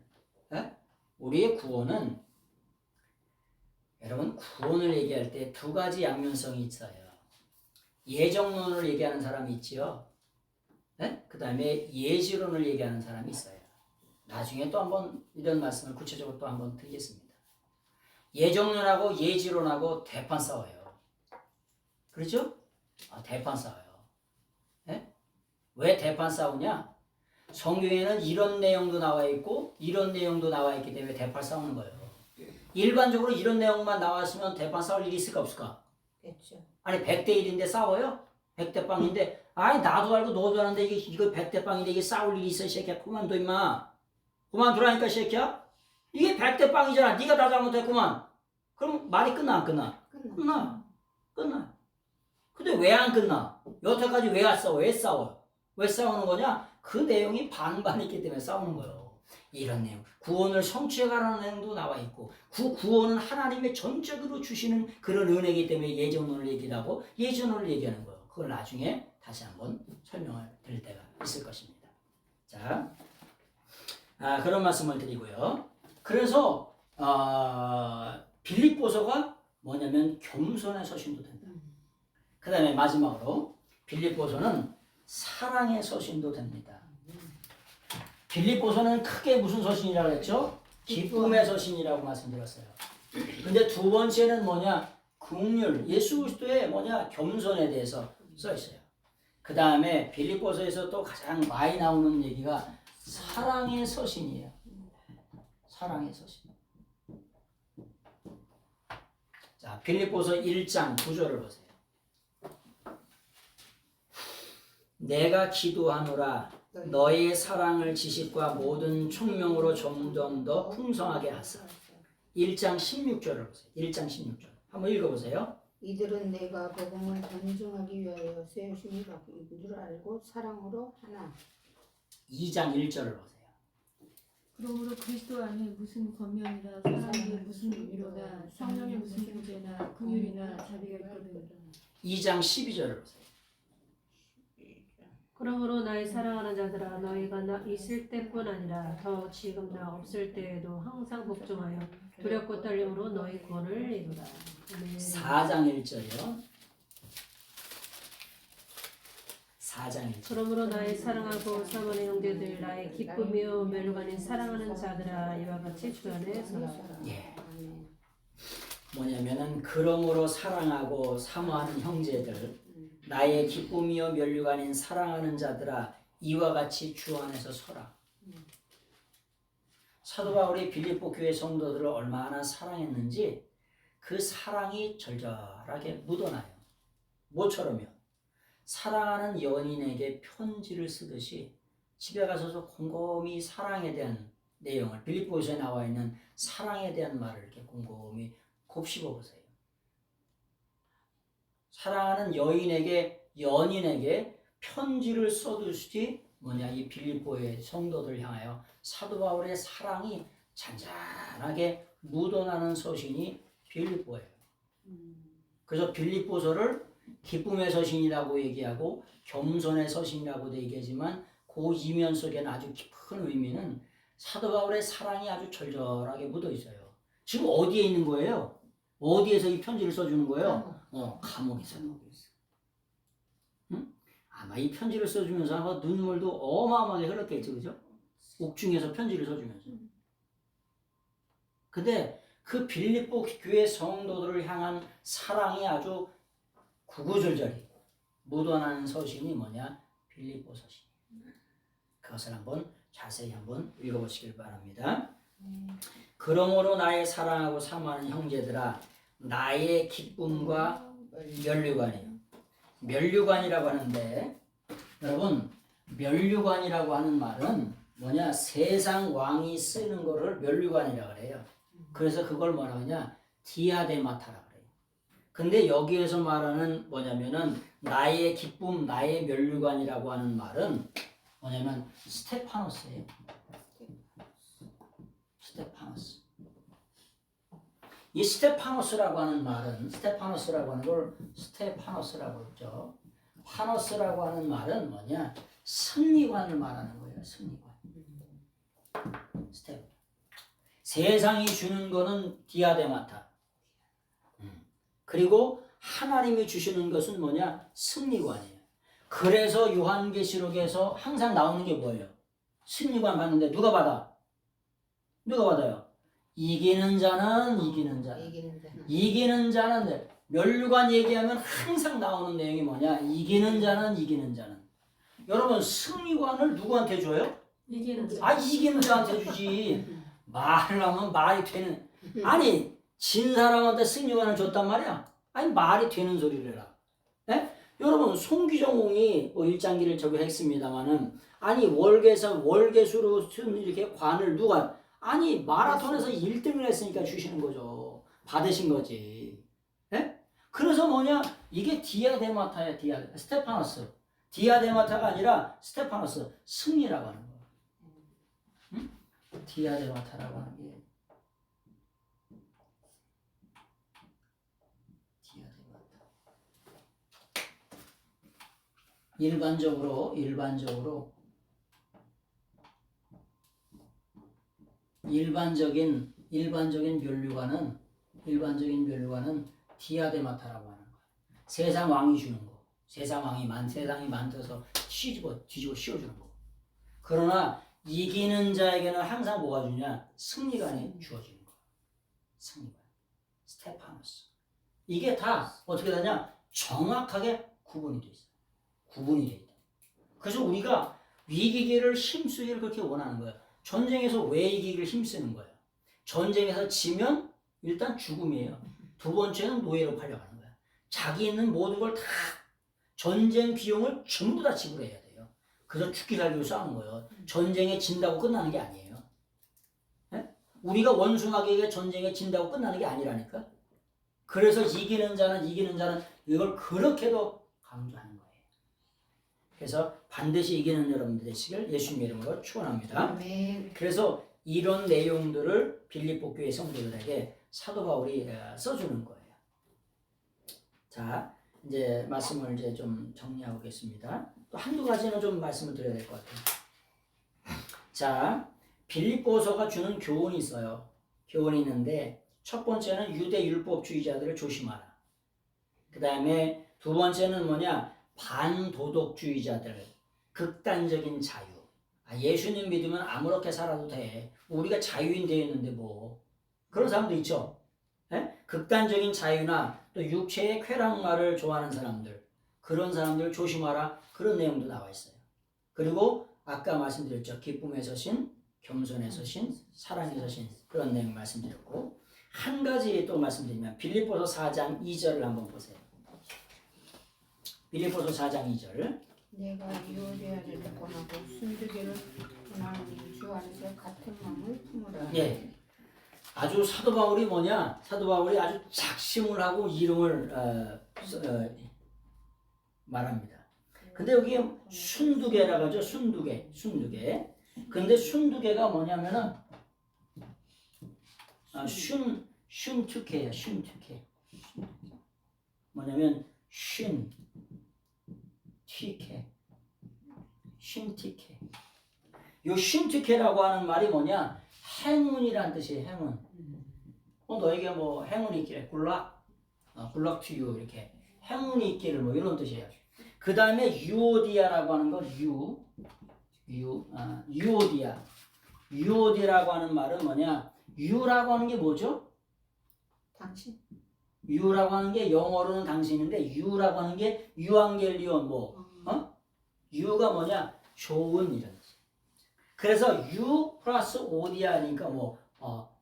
여러분, 구원을 얘기할 때 두 가지 양면성이 있어요. 예정론을 얘기하는 사람이 있지요. 그 다음에 예지론을 얘기하는 사람이 있어요. 나중에 또 한번 이런 말씀을 구체적으로 또 한번 드리겠습니다. 예정론하고 예지론하고 대판 싸워요. 그렇죠? 대판 싸워요. 왜 대판 싸우냐? 성경에는 이런 내용도 나와 있고 이런 내용도 나와 있기 때문에 대판 싸우는 거예요. 일반적으로 이런 내용만 나왔으면 대판 싸울 일이 있을까 없을까? 그렇죠. 아니 100대 1인데 싸워요? 100대 빵인데 아니 나도 알고 너도 아는데 이거 100대 빵인데 이게 싸울 일이 있어 이 새끼야. 그만둬 임마. 그만두라니까 이 새끼야. 이게 100대 빵이잖아. 네가 다 잘못했구만. 그럼 말이 끝나 안 끝나? 끝나. 근데 왜 안 끝나? 여태까지 왜 안 싸워? 왜 싸워? 왜 싸우는 거냐? 그 내용이 반반 있기 때문에 싸우는 거예요. 이런 내용. 구원을 성취해가라는 내용도 나와 있고 그 구원은 하나님의 전적으로 주시는 그런 은혜이기 때문에 예정론을 얘기하고 예정론을 얘기하는 거예요. 그걸 나중에 다시 한번 설명을 드릴 때가 있을 것입니다. 자, 그런 말씀을 드리고요. 그래서 빌립보서가 뭐냐면 겸손의 서신도 된다. 그 다음에 마지막으로 빌립보서는 사랑의 서신도 됩니다. 빌립보서는 크게 무슨 서신이라고 했죠? 기쁨의 서신이라고 말씀드렸어요. 근데 두 번째는 긍휼, 예수 그리스도의 겸손에 대해서 써 있어요. 그 다음에 빌립보서에서 또 가장 많이 나오는 얘기가 사랑의 서신이에요. 사랑의 서신. 자, 빌립보서 1장 9절을 보세요. 내가 기도하노라 너의 사랑을 지식과 모든 총명으로 점점 더 풍성하게 하사. 1장 16절을 보세요. 1장 16절. 한번 읽어보세요. 이들은 내가 복음을 전증하기 위하여 세우심이 받은 줄 알고 사랑으로 하나. 2장 1절을 보세요. 그러므로 그리스도 안에 무슨 권면이나 사랑이 무슨 의미로나 성령의 무슨 교제나 긍휼이나 자비가 있거든. 2장 12절을 보세요. 그러므로 나의 사랑하는 자들아 너희가 나 있을 때뿐 아니라 더 지금 나 없을 때에도 항상 복종하여 두렵고 떨림으로 너희 구원을 이루라. 아멘. 4장 1절이요. 4장 1절. 그러므로 나의 사랑하고 사모하는 형제들 나의 기쁨이요 멸류관인 사랑하는 자들아 이와 같이 주 안에 서라. 예. 뭐냐면은 그러므로 사랑하고 사모하는 형제들 나의 기쁨이요 면류관인 사랑하는 자들아 이와 같이 주 안에서 서라. 사도 바울이 빌립보 교회 성도들을 얼마나 사랑했는지 그 사랑이 절절하게 묻어나요. 모처럼요. 사랑하는 연인에게 편지를 쓰듯이 집에 가서서 곰곰이 사랑에 대한 내용을 빌립보서에 나와 있는 사랑에 대한 말을 이렇게 곰곰이 곱씹어 보세요. 사랑하는 연인에게 편지를 써두시지 이 빌립보의 성도들 향하여 사도 바울의 사랑이 잔잔하게 묻어나는 서신이 빌립보예요. 그래서 빌립보서를 기쁨의 서신이라고 얘기하고 겸손의 서신이라고도 얘기하지만 그 이면 속에는 아주 깊은 의미는 사도 바울의 사랑이 아주 절절하게 묻어 있어요. 지금 어디에 있는 거예요? 어디에서 이 편지를 써주는 거예요? 감옥에서. 응? 아마 이 편지를 써주면서 아마 눈물도 어마어마하게 흘렀겠죠, 그죠? 옥중에서 편지를 써주면서. 근데 그 빌립보 교회 성도들을 향한 사랑이 아주 구구절절히 묻어나는 서신이 뭐냐? 빌립보 서신. 그것을 한번 자세히 한번 읽어보시길 바랍니다. 그러므로 나의 사랑하고 사모하는 형제들아, 나의 기쁨과 면류관이에요. 면류관이라고 하는데, 여러분, 면류관이라고 하는 말은 뭐냐? 세상 왕이 쓰는 거를 면류관이라고 그래요. 그래서 그걸 뭐라고 하냐? 디아데마타라고 그래요. 근데 여기에서 말하는 뭐냐면은 나의 기쁨, 나의 면류관이라고 하는 말은 뭐냐면 스테파노스예요. 스테파노스. 이 스테파노스라고 하는 말은 스테파노스라고 하는 걸 스테파노스라고 그러죠. 파노스라고 하는 말은 뭐냐? 승리관을 말하는 거예요. 승리관. 스테파. 세상이 주는 거는 디아데마타. 그리고 하나님이 주시는 것은 뭐냐? 승리관이에요. 그래서 요한계시록에서 항상 나오는 게 뭐예요? 승리관 받는데 누가 받아? 누가 받아요? 이기는 자는 이기는 자. 이기는 자는 면류관 얘기하면 항상 나오는 내용이 뭐냐? 이기는 자는 이기는 자는. 여러분 승리관을 누구한테 줘요? 이기는 자. 아 이기는 자한테 주지. 말을 하면 말이 되는. 아니 진 사람한테 승리관을 줬단 말이야. 아니 말이 되는 소리를 해라. 예? 여러분 송기정홍이 뭐 일장기를 저기 했습니다마는 아니 월계수로 이렇게 관을 누가 아니 마라톤에서 1등을 했으니까 주시는 거죠. 받으신 거지. 예? 그래서 뭐냐 이게 디아데마타야. 스테파노스. 디아데마타가 아니라 스테파노스 승리라고 하는 거야. 응? 디아데마타라고 하는 게 일반적으로 일반적인 면류관은 디아데마타라고 하는 거야. 세상 왕이 주는 거. 세상이 많아서 뒤집어 씌워주는 거. 그러나 이기는 자에게는 항상 뭐가 주냐? 승리관이 주어지는 거야. 승리관. 스테파노스. 이게 다 어떻게 되냐? 정확하게 구분이 돼 있어. 구분이 돼 있다. 그래서 우리가 이기기를 힘쓰기를 그렇게 원하는 거야. 전쟁에서 왜 이기기를 힘쓰는 거야? 전쟁에서 지면 일단 죽음이에요. 두 번째는 노예로 팔려가는 거야. 자기 있는 모든 걸 다 전쟁 비용을 전부 다 지불해야 돼요. 그래서 죽기 살기로 싸우는 거예요. 전쟁에 진다고 끝나는 게 아니에요. 네? 우리가 원숭아에게 전쟁에 진다고 끝나는 게 아니라니까. 그래서 이기는 자는 이걸 그렇게도 강조하는 거예요. 그래서 반드시 이기는 여러분들 되시길 예수님의 이름으로 축원합니다. 그래서 이런 내용들을 빌립보 교회 성도들에게 사도 바울이 써주는 거예요. 자, 이제 말씀을 이제 좀 정리하고 오겠습니다. 또 한두 가지는 좀 말씀을 드려야 될 것 같아요. 자, 빌립보서가 주는 교훈이 있어요. 교훈이 있는데 첫 번째는 유대 율법주의자들을 조심하라. 그 다음에 두 번째는 뭐냐? 반도덕주의자들, 극단적인 자유. 예수님 믿으면 아무렇게 살아도 돼. 우리가 자유인 되어 있는데 뭐. 그런 사람도 있죠. 에? 극단적인 자유나 또 육체의 쾌락말을 좋아하는 사람들. 그런 사람들 조심하라. 그런 내용도 나와 있어요. 그리고 아까 말씀드렸죠. 기쁨의 서신, 겸손의 서신, 사랑의 서신. 그런 내용 말씀드렸고 한 가지 또 말씀드리면 빌립보서 4장 2절을 한번 보세요. 빌립보서 4장 2절. 내가 유대인을 권하고 순두개를 권하는 주 안에서 같은 마음을 품으라. 예. 아주 사도 바울이 뭐냐? 사도 바울이 아주 작심을 하고 이름을 말합니다. 근데 여기 순두개라고 하죠. 순두개. 근데 순두개가 뭐냐면은 슌투케예요. 슌투케. 뭐냐면 쉰티케. 쉰티케. 요 쉰티케라고 하는 말이 뭐냐? 행운이란 뜻이에요. 행운. 너에게 뭐 행운이 있기를 굴락, 굴락 투유 이렇게 행운이 있기를 뭐 이런 뜻이에요. 그 다음에 유오디아라고 하는 거 유오디아. 유오디라고 하는 말은 뭐냐? 유라고 하는 게 뭐죠? 당신. 유라고 하는 게 영어로는 당신인데 유라고 하는 게 유앙겔리온 유가 뭐냐? 좋은 이런 뜻. 그래서 유 플러스 오디아니까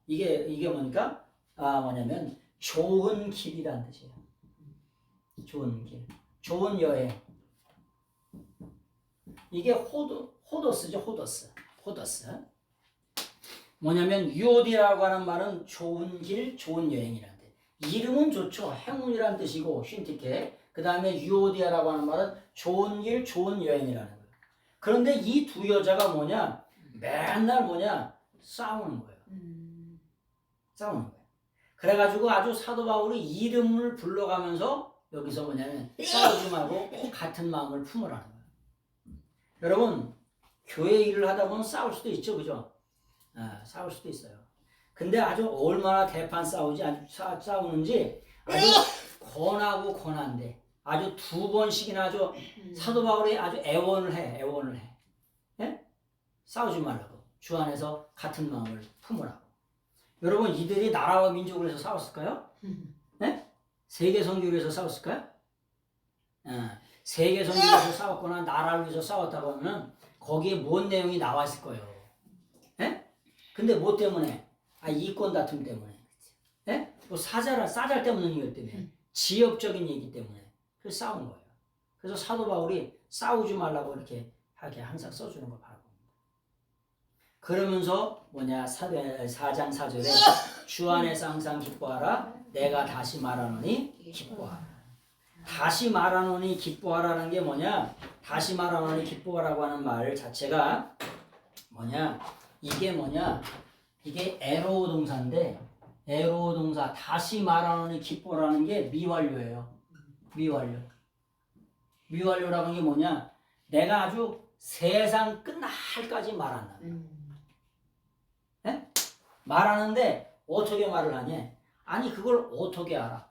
이게 뭐니까 뭐냐면 좋은 길이라는 뜻이에요. 좋은 길, 좋은 여행. 이게 호도스죠, 호도스. 뭐냐면 유오디라고 하는 말은 좋은 길, 좋은 여행이라는 뜻. 이름은 좋죠. 행운이라는 뜻이고 쉰티케. 그 다음에 유오디아라고 하는 말은 좋은 길, 좋은 여행이라는 거예요. 그런데 이 두 여자가 뭐냐? 맨날 뭐냐? 싸우는 거예요. 싸우는 거예요. 그래가지고 아주 사도 바울이 이름을 불러가면서 여기서 뭐냐면 싸우지 말고 꼭 같은 마음을 품으라는 거예요. 여러분 교회 일을 하다 보면 싸울 수도 있죠, 그죠? 싸울 수도 있어요. 근데 아주 얼마나 대판 싸우는지 아주 권한데 아주 2번씩이나 아주 사도 바울이 아주 애원을 해. 예? 싸우지 말라고. 주 안에서 같은 마음을 품으라고. 여러분 이들이 나라와 민족을 위해서 싸웠을까요? 예? 세계 선교를 위해서 싸웠을까요? 세계 선교를 위해서 싸웠거나 나라를 위해서 싸웠다고 하면 거기에 뭔 내용이 나와 있을 거예요. 예? 근데 뭐 때문에? 이권 다툼 때문에. 예? 또 싸잘 때문에 이것 때문에. 지역적인 얘기 때문에. 그래서 싸운 거예요. 그래서 사도 바울이 싸우지 말라고 이렇게 하게 항상 써주는 걸 바라봅니다. 그러면서 4장 4절에 주 안에서 항상 기뻐하라. 내가 다시 말하노니 기뻐하라. 다시 말하노니 기뻐하라는 게 뭐냐? 다시 말하노니 기뻐하라고 하는 말 자체가 뭐냐? 이게 에로 동사인데 에로 동사 다시 말하노니 기뻐하라는 게 미완료예요. 미완료라는 게 뭐냐? 내가 아주 세상 끝날까지 말한다. 예? 말하는데 어떻게 말을 하냐? 아니 그걸 어떻게 알아?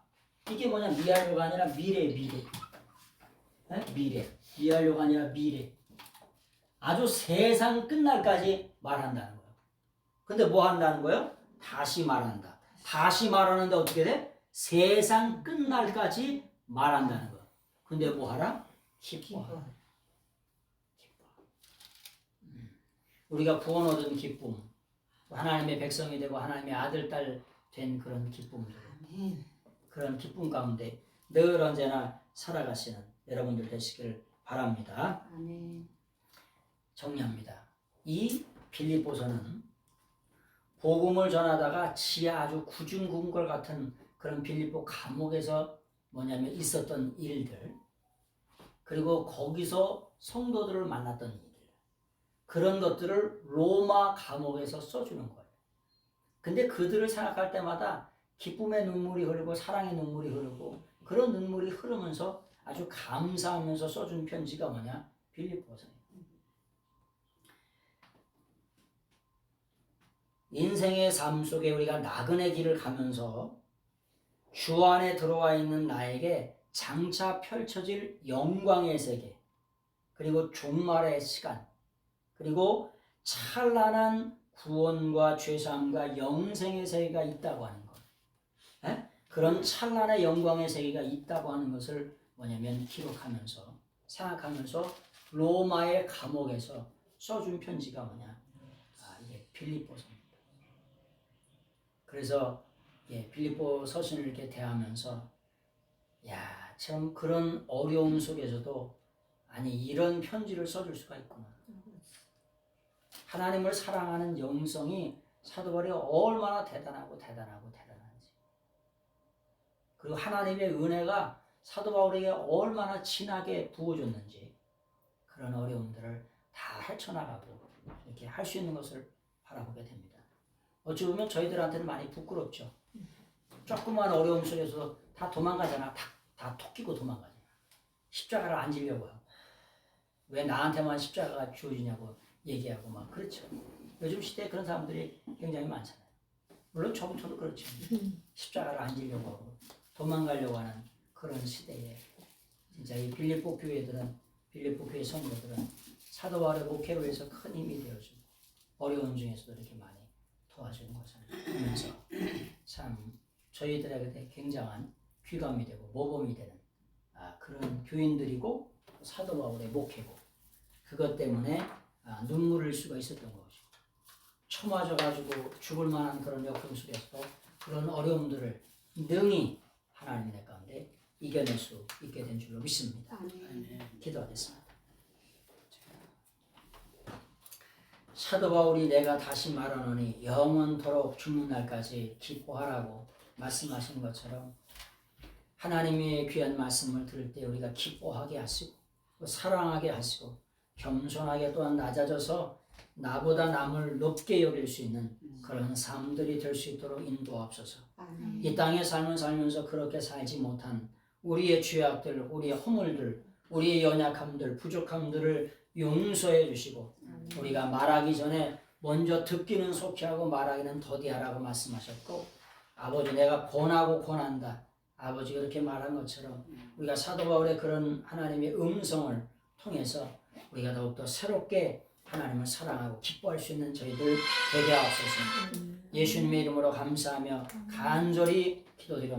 이게 뭐냐? 미완료가 아니라 미래. 예? 미완료가 아니라 미래. 아주 세상 끝날까지 말한다는 거예요. 근데 뭐 한다는 거예요? 다시 말한다. 다시 말하는데 어떻게 돼? 세상 끝날까지 말한다는 거예요. 근데 뭐 하라? 기뻐하라. 우리가 구원 얻은 기쁨, 하나님의 백성이 되고 하나님의 아들, 딸 된 그런 기쁨들, 그런 기쁨 가운데 늘 언제나 살아가시는 여러분들 되시길 바랍니다. 정리합니다. 이 빌립보서는 복음을 전하다가 지하 아주 구중궁궐 같은 그런 빌립보 감옥에서 뭐냐면 있었던 일들, 그리고 거기서 성도들을 만났던 일들, 그런 것들을 로마 감옥에서 써주는 거예요. 근데 그들을 생각할 때마다 기쁨의 눈물이 흐르고 사랑의 눈물이 흐르고 그런 눈물이 흐르면서 아주 감사하면서 써준 편지가 뭐냐? 빌립보서예요. 인생의 삶 속에 우리가 나그네 길을 가면서 주 안에 들어와 있는 나에게 장차 펼쳐질 영광의 세계, 그리고 종말의 시간, 그리고 찬란한 구원과 죄사함과 영생의 세계가 있다고 하는 것. 그런 찬란의 영광의 세계가 있다고 하는 것을 뭐냐면 기록하면서 생각하면서 로마의 감옥에서 써준 편지가 뭐냐? 이게 빌립보서입니다. 그래서 빌립보 서신을 이렇게 대하면서 참 그런 어려움 속에서도 아니 이런 편지를 써줄 수가 있구나. 하나님을 사랑하는 영성이 사도 바울이 얼마나 대단한지, 그리고 하나님의 은혜가 사도 바울에게 얼마나 진하게 부어줬는지, 그런 어려움들을 다 헤쳐나가고 이렇게 할 수 있는 것을 바라보게 됩니다. 어찌 보면 저희들한테는 많이 부끄럽죠. 조그만 어려움 속에서 다 도망가잖아. 다 다 토끼고 도망가잖아. 십자가를 안 지려고 하고 왜 나한테만 십자가가 주어지냐고 얘기하고 막 그렇죠. 요즘 시대에 그런 사람들이 굉장히 많잖아요. 물론 저부터도 그렇죠. 십자가를 안 지려고 하고 도망가려고 하는 그런 시대에 진짜 이 빌립보 교회들은 빌립보 교회 성도들은 사도 바울의 목회로 해서 큰 힘이 되어주고 어려운 중에서도 이렇게 많이 도와주는 것을 보면서 참 저희들에게 굉장한 귀감이 되고 모범이 되는 그런 교인들이고 사도 바울의 목회고 그것 때문에 눈물을 흘릴 수가 있었던 것이고 처맞아가지고 죽을 만한 그런 역경 속에서도 그런 어려움들을 능히 하나님의 내 가운데 이겨낼 수 있게 된 줄로 믿습니다. 기도하겠습니다. 사도 바울이 내가 다시 말하노니 영원토록 죽는 날까지 기뻐하라고 말씀하신 것처럼 하나님의 귀한 말씀을 들을 때 우리가 기뻐하게 하시고 사랑하게 하시고 겸손하게 또한 낮아져서 나보다 남을 높게 여길 수 있는 그런 삶들이 될 수 있도록 인도하옵소서. 이 땅의 삶을 살면서 그렇게 살지 못한 우리의 죄악들, 우리의 허물들, 우리의 연약함들, 부족함들을 용서해 주시고 우리가 말하기 전에 먼저 듣기는 속히 하고 말하기는 더디하라고 말씀하셨고 아버지 내가 권하고 권한다. 아버지가 그렇게 말한 것처럼 우리가 사도 바울의 그런 하나님의 음성을 통해서 우리가 더욱더 새롭게 하나님을 사랑하고 기뻐할 수 있는 저희들 되게 하옵소서. 예수님의 이름으로 감사하며 간절히 기도드립니다.